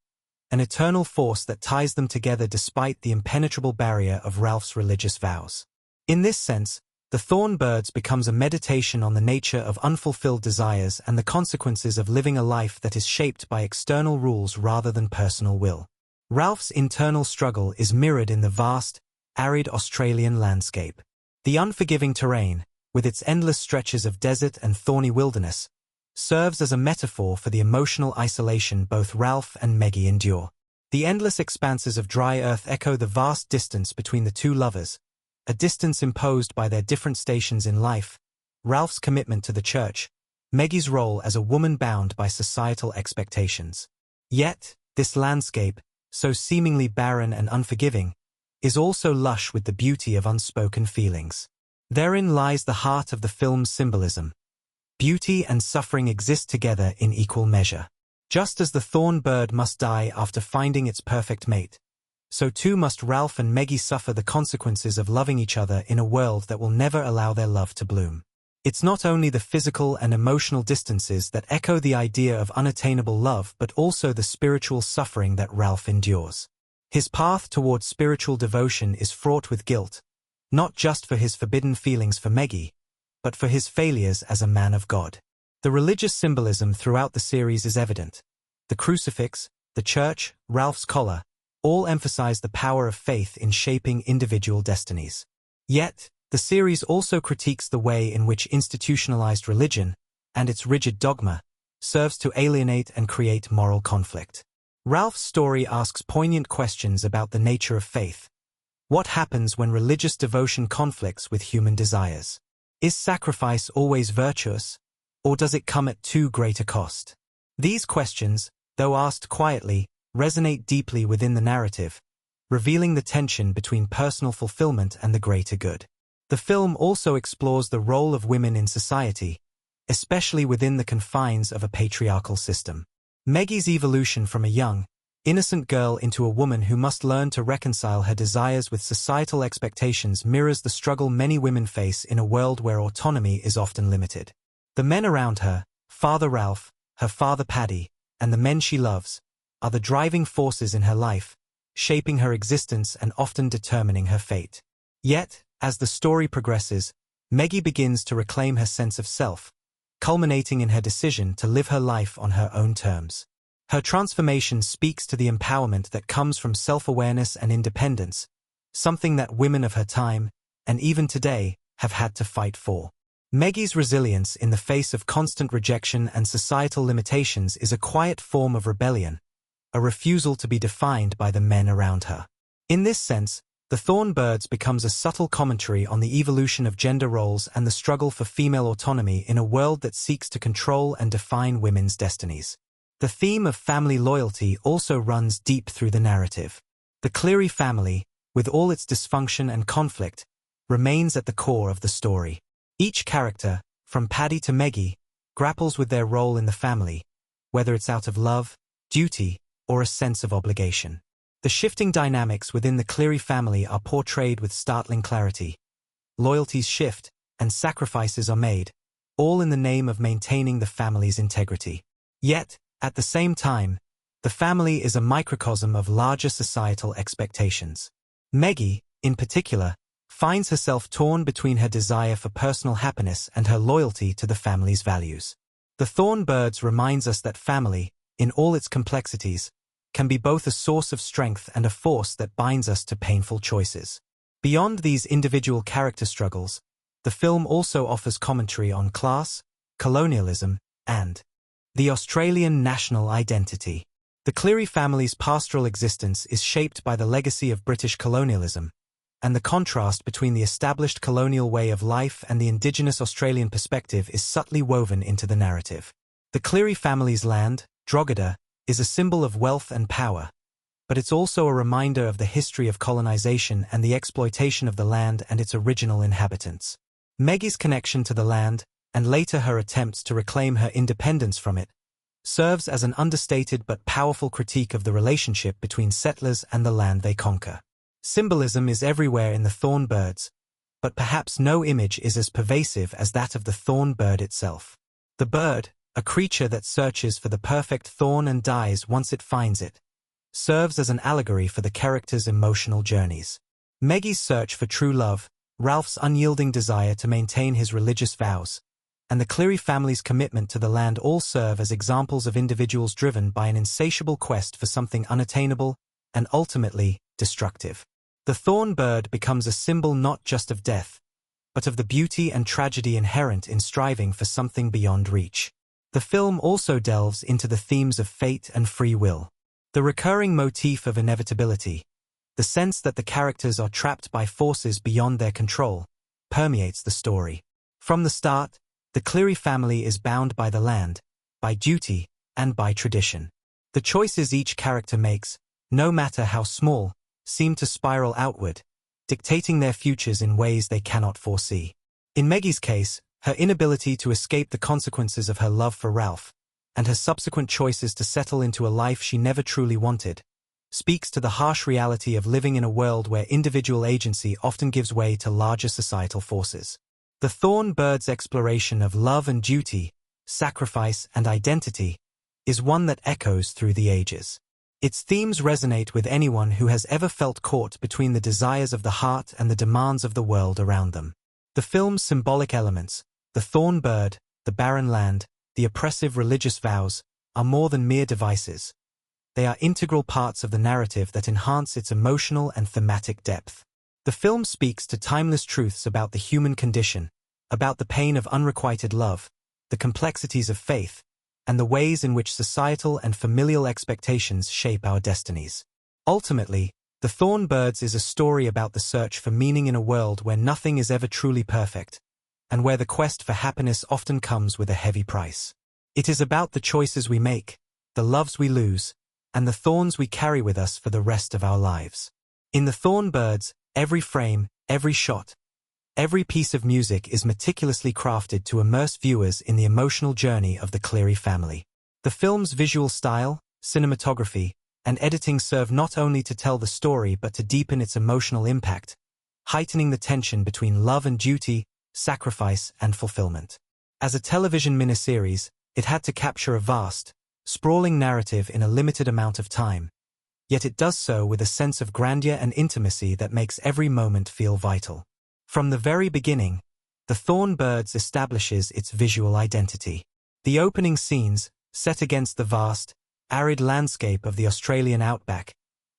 an eternal force that ties them together despite the impenetrable barrier of Ralph's religious vows. In this sense, the Thorn Birds becomes a meditation on the nature of unfulfilled desires and the consequences of living a life that is shaped by external rules rather than personal will. Ralph's internal struggle is mirrored in the vast, arid Australian landscape. The unforgiving terrain, with its endless stretches of desert and thorny wilderness, serves as a metaphor for the emotional isolation both Ralph and Maggie endure. The endless expanses of dry earth echo the vast distance between the two lovers, a distance imposed by their different stations in life, Ralph's commitment to the church, Maggie's role as a woman bound by societal expectations. Yet, this landscape, so seemingly barren and unforgiving, is also lush with the beauty of unspoken feelings. Therein lies the heart of the film's symbolism. Beauty and suffering exist together in equal measure. Just as the thorn bird must die after finding its perfect mate, so too must Ralph and Maggie suffer the consequences of loving each other in a world that will never allow their love to bloom. It's not only the physical and emotional distances that echo the idea of unattainable love but also the spiritual suffering that Ralph endures. His path towards spiritual devotion is fraught with guilt, not just for his forbidden feelings for Maggie, but for his failures as a man of God. The religious symbolism throughout the series is evident. The crucifix, the church, Ralph's collar, all emphasize the power of faith in shaping individual destinies. Yet, the series also critiques the way in which institutionalized religion, and its rigid dogma, serves to alienate and create moral conflict. Ralph's story asks poignant questions about the nature of faith. What happens when religious devotion conflicts with human desires? Is sacrifice always virtuous, or does it come at too great a cost? These questions, though asked quietly, resonate deeply within the narrative, revealing the tension between personal fulfillment and the greater good. The film also explores the role of women in society, especially within the confines of a patriarchal system. Maggie's evolution from a young, innocent girl into a woman who must learn to reconcile her desires with societal expectations mirrors the struggle many women face in a world where autonomy is often limited. The men around her, Father Ralph, her father Paddy, and the men she loves, are the driving forces in her life, shaping her existence and often determining her fate. Yet, as the story progresses, Maggie begins to reclaim her sense of self, culminating in her decision to live her life on her own terms. Her transformation speaks to the empowerment that comes from self-awareness and independence, something that women of her time, and even today, have had to fight for. Maggie's resilience in the face of constant rejection and societal limitations is a quiet form of rebellion, a refusal to be defined by the men around her. In this sense, The Thorn Birds becomes a subtle commentary on the evolution of gender roles and the struggle for female autonomy in a world that seeks to control and define women's destinies. The theme of family loyalty also runs deep through the narrative. The Kiley family, with all its dysfunction and conflict, remains at the core of the story. Each character, from Paddy to Maggie, grapples with their role in the family, whether it's out of love, duty, or a sense of obligation. The shifting dynamics within the Kiley family are portrayed with startling clarity. Loyalties shift, and sacrifices are made, all in the name of maintaining the family's integrity. Yet, at the same time, the family is a microcosm of larger societal expectations. Maggie, in particular, finds herself torn between her desire for personal happiness and her loyalty to the family's values. The Thorn Birds reminds us that family, in all its complexities, can be both a source of strength and a force that binds us to painful choices. Beyond these individual character struggles, the film also offers commentary on class, colonialism, and the Australian national identity. The Kiley family's pastoral existence is shaped by the legacy of British colonialism, and the contrast between the established colonial way of life and the Indigenous Australian perspective is subtly woven into the narrative. The Kiley family's land, Drogheda, is a symbol of wealth and power, but it's also a reminder of the history of colonization and the exploitation of the land and its original inhabitants. Maggie's connection to the land, and later her attempts to reclaim her independence from it, serves as an understated but powerful critique of the relationship between settlers and the land they conquer. Symbolism is everywhere in the Thorn Birds, but perhaps no image is as pervasive as that of the thorn bird itself. The bird, a creature that searches for the perfect thorn and dies once it finds it, serves as an allegory for the character's emotional journeys. Maggie's search for true love, Ralph's unyielding desire to maintain his religious vows, and the Kiley family's commitment to the land all serve as examples of individuals driven by an insatiable quest for something unattainable and ultimately destructive. The thorn bird becomes a symbol not just of death, but of the beauty and tragedy inherent in striving for something beyond reach. The film also delves into the themes of fate and free will. The recurring motif of inevitability, the sense that the characters are trapped by forces beyond their control, permeates the story. From the start, the Kiley family is bound by the land, by duty, and by tradition. The choices each character makes, no matter how small, seem to spiral outward, dictating their futures in ways they cannot foresee. In Maggie's case, her inability to escape the consequences of her love for Ralph, and her subsequent choices to settle into a life she never truly wanted, speaks to the harsh reality of living in a world where individual agency often gives way to larger societal forces. The Thorn Birds' exploration of love and duty, sacrifice and identity, is one that echoes through the ages. Its themes resonate with anyone who has ever felt caught between the desires of the heart and the demands of the world around them. The film's symbolic elements, the thorn bird, the barren land, the oppressive religious vows, are more than mere devices. They are integral parts of the narrative that enhance its emotional and thematic depth. The film speaks to timeless truths about the human condition, about the pain of unrequited love, the complexities of faith, and the ways in which societal and familial expectations shape our destinies. Ultimately, The Thorn Birds is a story about the search for meaning in a world where nothing is ever truly perfect, and where the quest for happiness often comes with a heavy price. It is about the choices we make, the loves we lose, and the thorns we carry with us for the rest of our lives. In The Thorn Birds, every frame, every shot, every piece of music is meticulously crafted to immerse viewers in the emotional journey of the Kiley family. The film's visual style, cinematography, and editing serve not only to tell the story but to deepen its emotional impact, heightening the tension between love and duty, sacrifice and fulfillment. As a television miniseries, it had to capture a vast, sprawling narrative in a limited amount of time, yet it does so with a sense of grandeur and intimacy that makes every moment feel vital. From the very beginning, The Thorn Birds establishes its visual identity. The opening scenes, set against the vast, arid landscape of the Australian outback,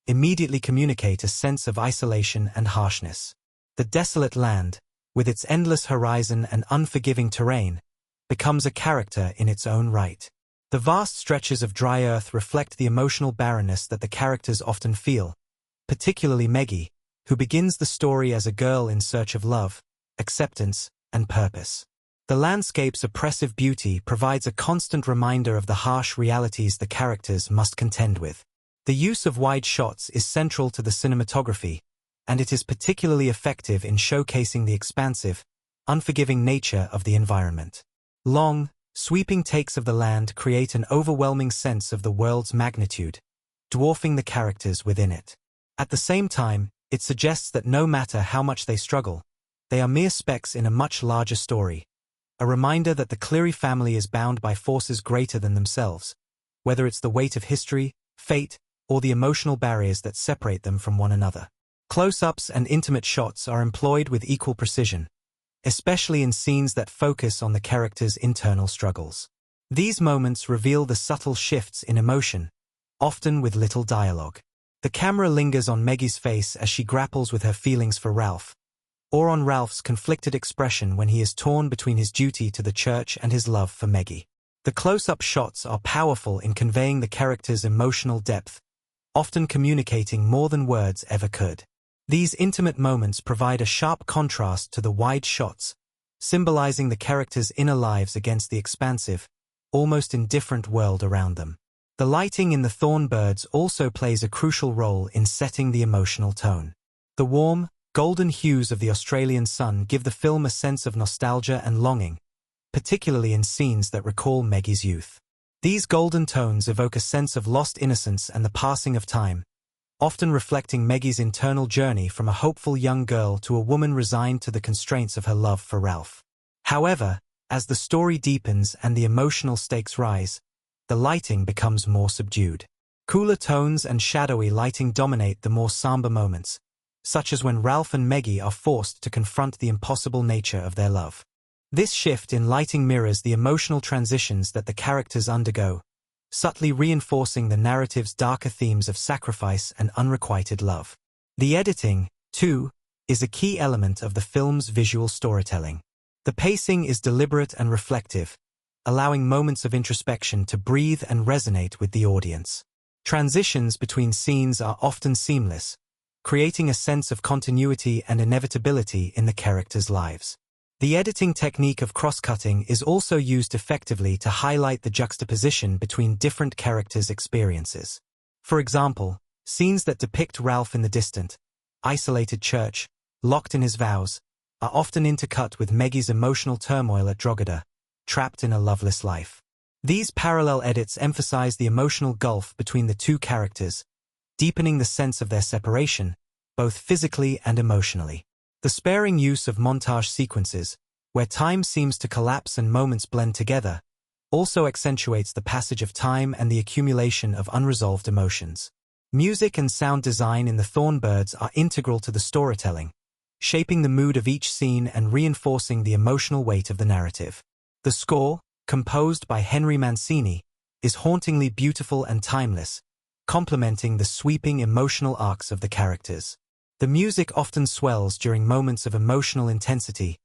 immediately communicate a sense of isolation and harshness. The desolate land, with its endless horizon and unforgiving terrain, becomes a character in its own right. The vast stretches of dry earth reflect the emotional barrenness that the characters often feel, particularly Maggie, who begins the story as a girl in search of love, acceptance, and purpose. The landscape's oppressive beauty provides a constant reminder of the harsh realities the characters must contend with. The use of wide shots is central to the cinematography, and it is particularly effective in showcasing the expansive, unforgiving nature of the environment. Long, sweeping takes of the land create an overwhelming sense of the world's magnitude, dwarfing the characters within it. At the same time, it suggests that no matter how much they struggle, they are mere specks in a much larger story, a reminder that the Kiley family is bound by forces greater than themselves, whether it's the weight of history, fate, or the emotional barriers that separate them from one another. Close-ups and intimate shots are employed with equal precision, especially in scenes that focus on the characters' internal struggles. These moments reveal the subtle shifts in emotion, often with little dialogue. The camera lingers on Maggie's face as she grapples with her feelings for Ralph, or on Ralph's conflicted expression when he is torn between his duty to the church and his love for Maggie. The close-up shots are powerful in conveying the characters' emotional depth, often communicating more than words ever could. These intimate moments provide a sharp contrast to the wide shots, symbolizing the characters' inner lives against the expansive, almost indifferent world around them. The lighting in the Thorn Birds also plays a crucial role in setting the emotional tone. The warm, golden hues of the Australian sun give the film a sense of nostalgia and longing, particularly in scenes that recall Maggie's youth. These golden tones evoke a sense of lost innocence and the passing of time, often reflecting Maggie's internal journey from a hopeful young girl to a woman resigned to the constraints of her love for Ralph. However, as the story deepens and the emotional stakes rise, the lighting becomes more subdued. Cooler tones and shadowy lighting dominate the more somber moments, such as when Ralph and Maggie are forced to confront the impossible nature of their love. This shift in lighting mirrors the emotional transitions that the characters undergo, subtly reinforcing the narrative's darker themes of sacrifice and unrequited love. The editing, too, is a key element of the film's visual storytelling. The pacing is deliberate and reflective, allowing moments of introspection to breathe and resonate with the audience. Transitions between scenes are often seamless, creating a sense of continuity and inevitability in the characters' lives. The editing technique of cross-cutting is also used effectively to highlight the juxtaposition between different characters' experiences. For example, scenes that depict Ralph in the distant, isolated church, locked in his vows, are often intercut with Maggie's emotional turmoil at Drogheda, trapped in a loveless life. These parallel edits emphasize the emotional gulf between the two characters, deepening the sense of their separation, both physically and emotionally. The sparing use of montage sequences, where time seems to collapse and moments blend together, also accentuates the passage of time and the accumulation of unresolved emotions. Music and sound design in the Thorn Birds are integral to the storytelling, shaping the mood of each scene and reinforcing the emotional weight of the narrative. The score, composed by Henry Mancini, is hauntingly beautiful and timeless, complementing the sweeping emotional arcs of the characters. The music often swells during moments of emotional intensity,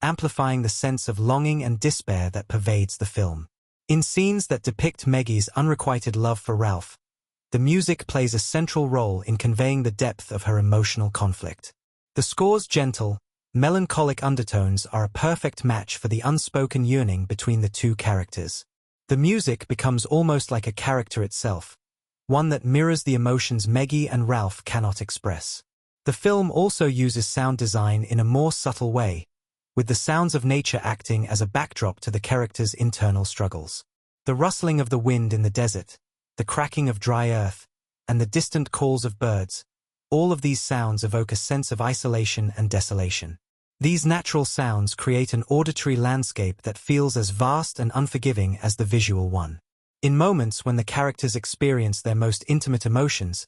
amplifying the sense of longing and despair that pervades the film. In scenes that depict Maggie's unrequited love for Ralph, the music plays a central role in conveying the depth of her emotional conflict. The score's gentle, melancholic undertones are a perfect match for the unspoken yearning between the two characters. The music becomes almost like a character itself, one that mirrors the emotions Maggie and Ralph cannot express. The film also uses sound design in a more subtle way, with the sounds of nature acting as a backdrop to the characters' internal struggles. The rustling of the wind in the desert, the cracking of dry earth, and the distant calls of birds, all of these sounds evoke a sense of isolation and desolation. These natural sounds create an auditory landscape that feels as vast and unforgiving as the visual one. In moments when the characters experience their most intimate emotions,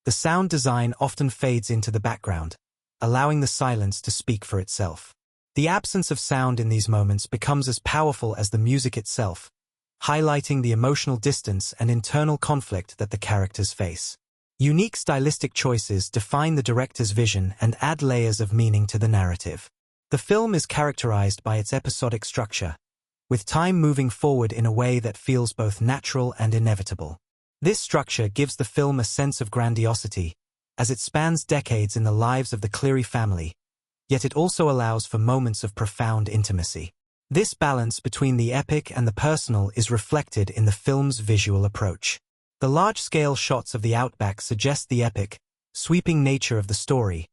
the sound design often fades into the background, allowing the silence to speak for itself. The absence of sound in these moments becomes as powerful as the music itself, highlighting the emotional distance and internal conflict that the characters face. Unique stylistic choices define the director's vision and add layers of meaning to the narrative. The film is characterized by its episodic structure, with time moving forward in a way that feels both natural and inevitable. This structure gives the film a sense of grandiosity, as it spans decades in the lives of the Kiley family, yet it also allows for moments of profound intimacy. This balance between the epic and the personal is reflected in the film's visual approach. The large-scale shots of the outback suggest the epic, sweeping nature of the story,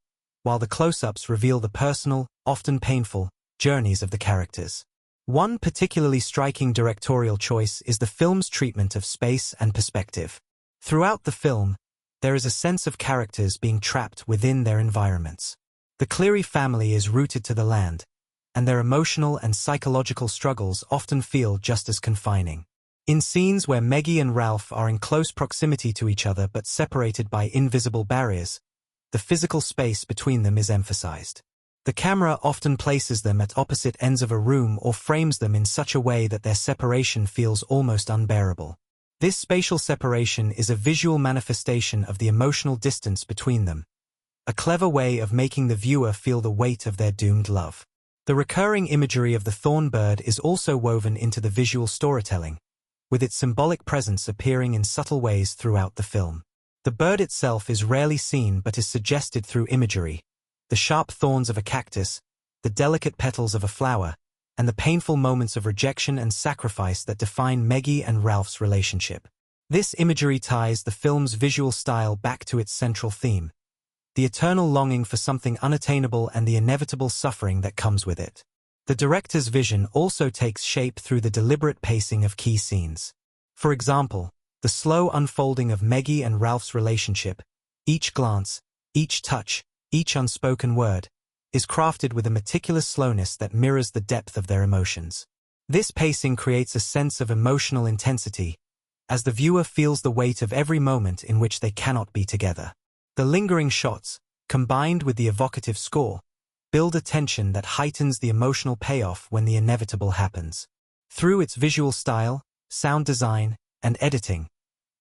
while the close-ups reveal the personal, often painful, journeys of the characters. One particularly striking directorial choice is the film's treatment of space and perspective. Throughout the film, there is a sense of characters being trapped within their environments. The Kiley family is rooted to the land, and their emotional and psychological struggles often feel just as confining. In scenes where Maggie and Ralph are in close proximity to each other but separated by invisible barriers, the physical space between them is emphasized. The camera often places them at opposite ends of a room or frames them in such a way that their separation feels almost unbearable. This spatial separation is a visual manifestation of the emotional distance between them, a clever way of making the viewer feel the weight of their doomed love. The recurring imagery of the thorn bird is also woven into the visual storytelling, with its symbolic presence appearing in subtle ways throughout the film. The bird itself is rarely seen but is suggested through imagery: the sharp thorns of a cactus, the delicate petals of a flower, and the painful moments of rejection and sacrifice that define Meggie and Ralph's relationship. This imagery ties the film's visual style back to its central theme: the eternal longing for something unattainable and the inevitable suffering that comes with it. The director's vision also takes shape through the deliberate pacing of key scenes. For example, the slow unfolding of Meggie and Ralph's relationship, each glance, each touch, each unspoken word, is crafted with a meticulous slowness that mirrors the depth of their emotions. This pacing creates a sense of emotional intensity, as the viewer feels the weight of every moment in which they cannot be together. The lingering shots, combined with the evocative score, build a tension that heightens the emotional payoff when the inevitable happens. Through its visual style, sound design, and editing,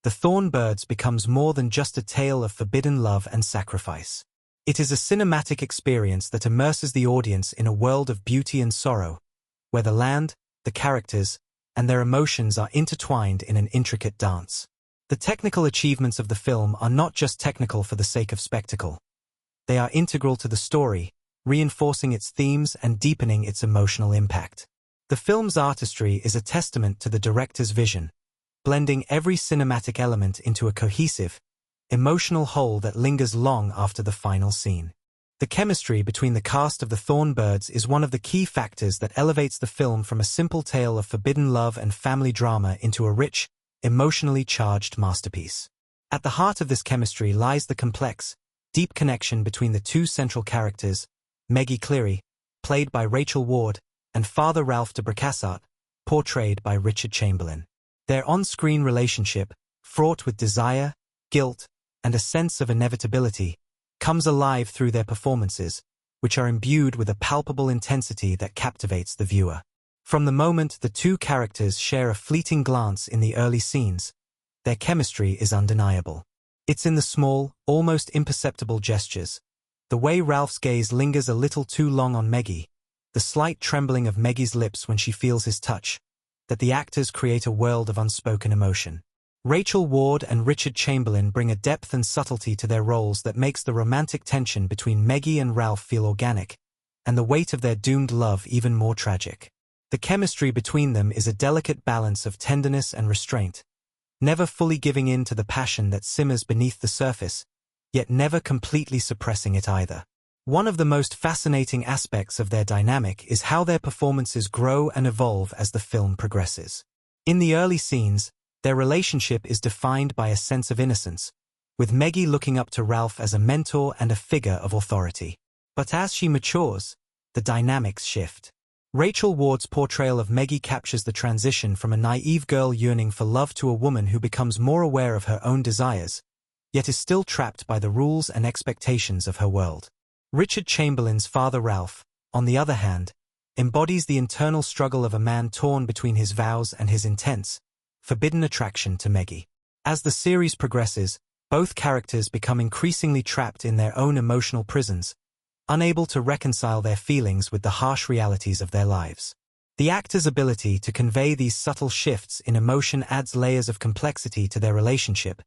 The Thorn Birds becomes more than just a tale of forbidden love and sacrifice. It is a cinematic experience that immerses the audience in a world of beauty and sorrow, where the land, the characters, and their emotions are intertwined in an intricate dance. The technical achievements of the film are not just technical for the sake of spectacle. They are integral to the story, reinforcing its themes and deepening its emotional impact. The film's artistry is a testament to the director's vision, blending every cinematic element into a cohesive, emotional whole that lingers long after the final scene. The chemistry between the cast of The Thorn Birds is one of the key factors that elevates the film from a simple tale of forbidden love and family drama into a rich, emotionally charged masterpiece. At the heart of this chemistry lies the complex, deep connection between the two central characters, Meggie Cleary, played by Rachel Ward, and Father Ralph de Bracassart, portrayed by Richard Chamberlain. Their on-screen relationship, fraught with desire, guilt, and a sense of inevitability, comes alive through their performances, which are imbued with a palpable intensity that captivates the viewer. From the moment the two characters share a fleeting glance in the early scenes, their chemistry is undeniable. It's in the small, almost imperceptible gestures, the way Ralph's gaze lingers a little too long on Meggie, the slight trembling of Meggie's lips when she feels his touch, that the actors create a world of unspoken emotion. Rachel Ward and Richard Chamberlain bring a depth and subtlety to their roles that makes the romantic tension between Meggie and Ralph feel organic, and the weight of their doomed love even more tragic. The chemistry between them is a delicate balance of tenderness and restraint, never fully giving in to the passion that simmers beneath the surface, yet never completely suppressing it either. One of the most fascinating aspects of their dynamic is how their performances grow and evolve as the film progresses. In the early scenes, their relationship is defined by a sense of innocence, with Meggie looking up to Ralph as a mentor and a figure of authority. But as she matures, the dynamics shift. Rachel Ward's portrayal of Meggie captures the transition from a naive girl yearning for love to a woman who becomes more aware of her own desires, yet is still trapped by the rules and expectations of her world. Richard Chamberlain's Father Ralph, on the other hand, embodies the internal struggle of a man torn between his vows and his intense, forbidden attraction to Meggie. As the series progresses, both characters become increasingly trapped in their own emotional prisons, unable to reconcile their feelings with the harsh realities of their lives. The actor's ability to convey these subtle shifts in emotion adds layers of complexity to their relationship,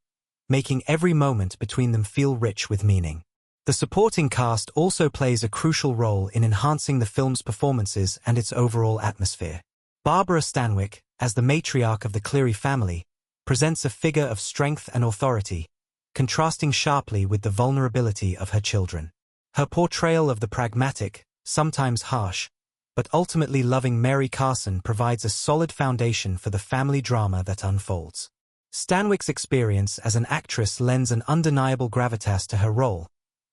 making every moment between them feel rich with meaning. The supporting cast also plays a crucial role in enhancing the film's performances and its overall atmosphere. Barbara Stanwyck, as the matriarch of the Cleary family, presents a figure of strength and authority, contrasting sharply with the vulnerability of her children. Her portrayal of the pragmatic, sometimes harsh, but ultimately loving Mary Carson provides a solid foundation for the family drama that unfolds. Stanwyck's experience as an actress lends an undeniable gravitas to her role,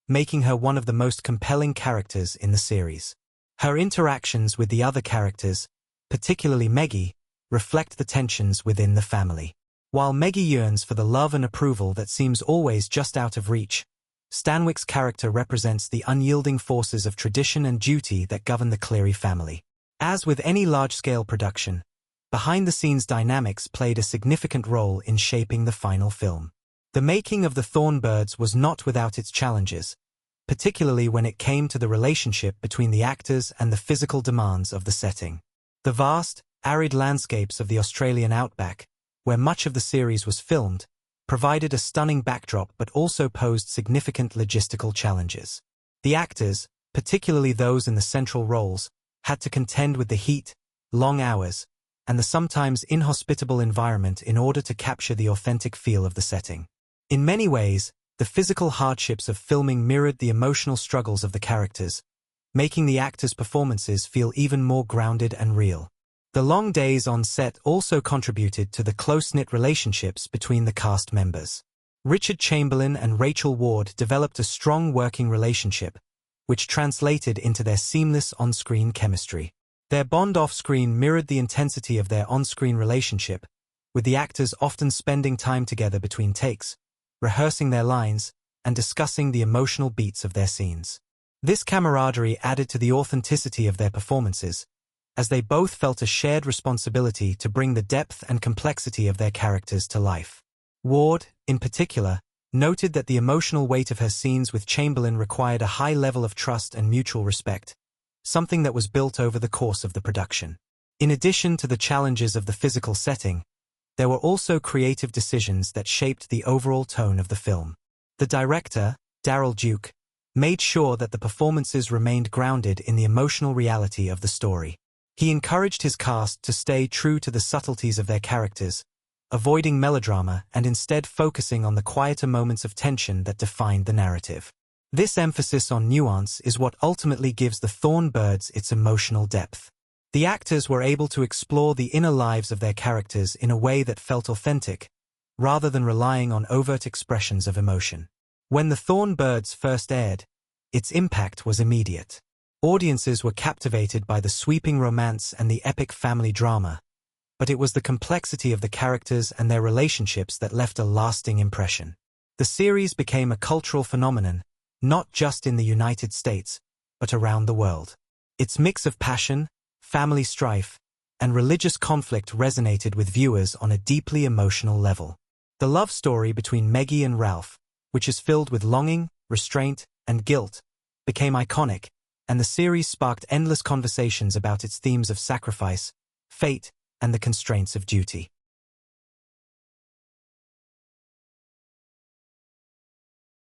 making her one of the most compelling characters in the series. Her interactions with the other characters, particularly Meggie, reflect the tensions within the family. While Meggie yearns for the love and approval that seems always just out of reach, Stanwyck's character represents the unyielding forces of tradition and duty that govern the Cleary family. As with any large-scale production, behind-the-scenes dynamics played a significant role in shaping the final film. The making of The Thorn Birds was not without its challenges, particularly when it came to the relationship between the actors and the physical demands of the setting. The vast, arid landscapes of the Australian outback, where much of the series was filmed, provided a stunning backdrop but also posed significant logistical challenges. The actors, particularly those in the central roles, had to contend with the heat, long hours, and the sometimes inhospitable environment in order to capture the authentic feel of the setting. In many ways, the physical hardships of filming mirrored the emotional struggles of the characters, making the actors' performances feel even more grounded and real. The long days on set also contributed to the close-knit relationships between the cast members. Richard Chamberlain and Rachel Ward developed a strong working relationship, which translated into their seamless on-screen chemistry. Their bond off-screen mirrored the intensity of their on-screen relationship, with the actors often spending time together between takes, rehearsing their lines, and discussing the emotional beats of their scenes. This camaraderie added to the authenticity of their performances, as they both felt a shared responsibility to bring the depth and complexity of their characters to life. Ward, in particular, noted that the emotional weight of her scenes with Chamberlain required a high level of trust and mutual respect, something that was built over the course of the production. In addition to the challenges of the physical setting, there were also creative decisions that shaped the overall tone of the film. The director, Daryl Duke, made sure that the performances remained grounded in the emotional reality of the story. He encouraged his cast to stay true to the subtleties of their characters, avoiding melodrama and instead focusing on the quieter moments of tension that defined the narrative. This emphasis on nuance is what ultimately gives the Thorn Birds its emotional depth. The actors were able to explore the inner lives of their characters in a way that felt authentic, rather than relying on overt expressions of emotion. When the Thorn Birds first aired, its impact was immediate. Audiences were captivated by the sweeping romance and the epic family drama, but it was the complexity of the characters and their relationships that left a lasting impression. The series became a cultural phenomenon, not just in the United States, but around the world. Its mix of passion, family strife, and religious conflict resonated with viewers on a deeply emotional level. The love story between Maggie and Ralph, which is filled with longing, restraint, and guilt, became iconic, and the series sparked endless conversations about its themes of sacrifice, fate, and the constraints of duty.